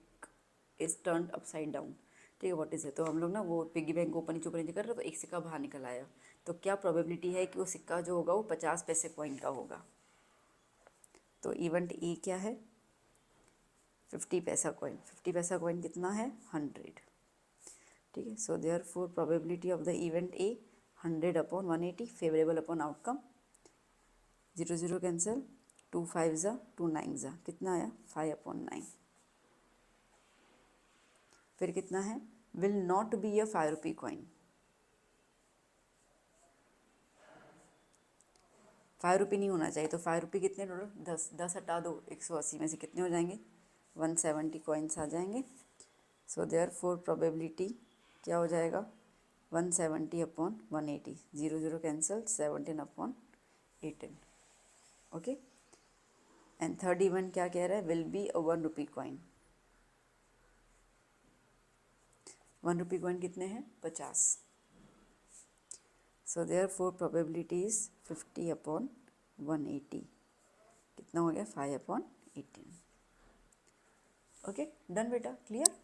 is turn upside down. ठीक है, व्हाट इज है, तो हम लोग ना वो पिगी बैंक ऊपर नीचे कर रहे, तो एक सिक्का बाहर निकल आया, तो क्या प्रोबेबिलिटी है कि वो सिक्का जो होगा वो 50 पैसे कॉइन का होगा। तो इवेंट ए क्या है 50 पैसा कॉइन। 50 पैसा कॉइन कितना है 100। ठीक है, so therefore probability of the event A 100 upon 180 favourable upon outcome. 0 0 cancel, 2 5 ज़ा 2 9 ज़ा, कितना आया 5 अपॉन 9। फिर कितना है will not be a 5 rupee coin. 5 रुपी नहीं होना चाहिए, तो 5 रुपी कितने टोटल 10, 10 हटा दो 180 में से कितने हो जाएंगे 170 कॉइन्स आ जाएंगे। सो देयर फोर प्रोबेबिलिटी क्या हो जाएगा 170 upon 180, 0 0 cancel 17 upon 18। Okay, and third event क्या कह रहा है will be a 1 rupee coin. 1 rupee coin कितने हैं 50। So therefore probability is 50 upon 180, कितना हो गया 5 अपॉन 18। ओके, डन बेटा, क्लियर।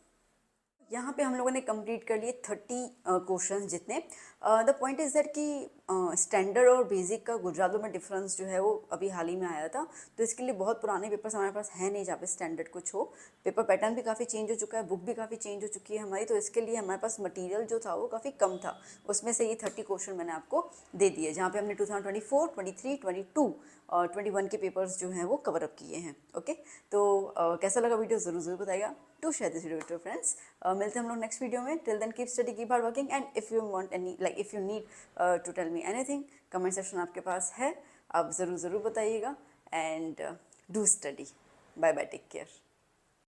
यहाँ पे हम लोगों ने कंप्लीट कर लिए 30 क्वेश्चन जितने। द पॉइंट इज़ दैट कि स्टैंडर्ड और बेसिक का गुजरात में डिफरेंस जो है वो अभी हाल ही में आया था, तो इसके लिए बहुत पुराने पेपर्स हमारे पास है नहीं जहाँ पे स्टैंडर्ड कुछ हो। पेपर पैटर्न भी काफ़ी चेंज हो चुका है, बुक भी काफ़ी चेंज हो चुकी है हमारी, तो इसके लिए हमारे पास मटीरियल जो था वो काफ़ी कम था। उसमें से ये 30 क्वेश्चन मैंने आपको दे दिए, जहाँ पे हमने 2024, 23, 22 और 21 के पेपर्स जो हैं वो कवर अप किए हैं। ओके, तो कैसा लगा वीडियो ज़रूर ज़रूर बताइएगा। To share this video with your friends. मिलते हैं हम लोग नेक्स्ट वीडियो में। Till then keep study, keep hard working, and if you want any if you need to tell me anything, comment section आपके पास है, आप ज़रूर ज़रूर बताइएगा। And do study. Bye bye, take care.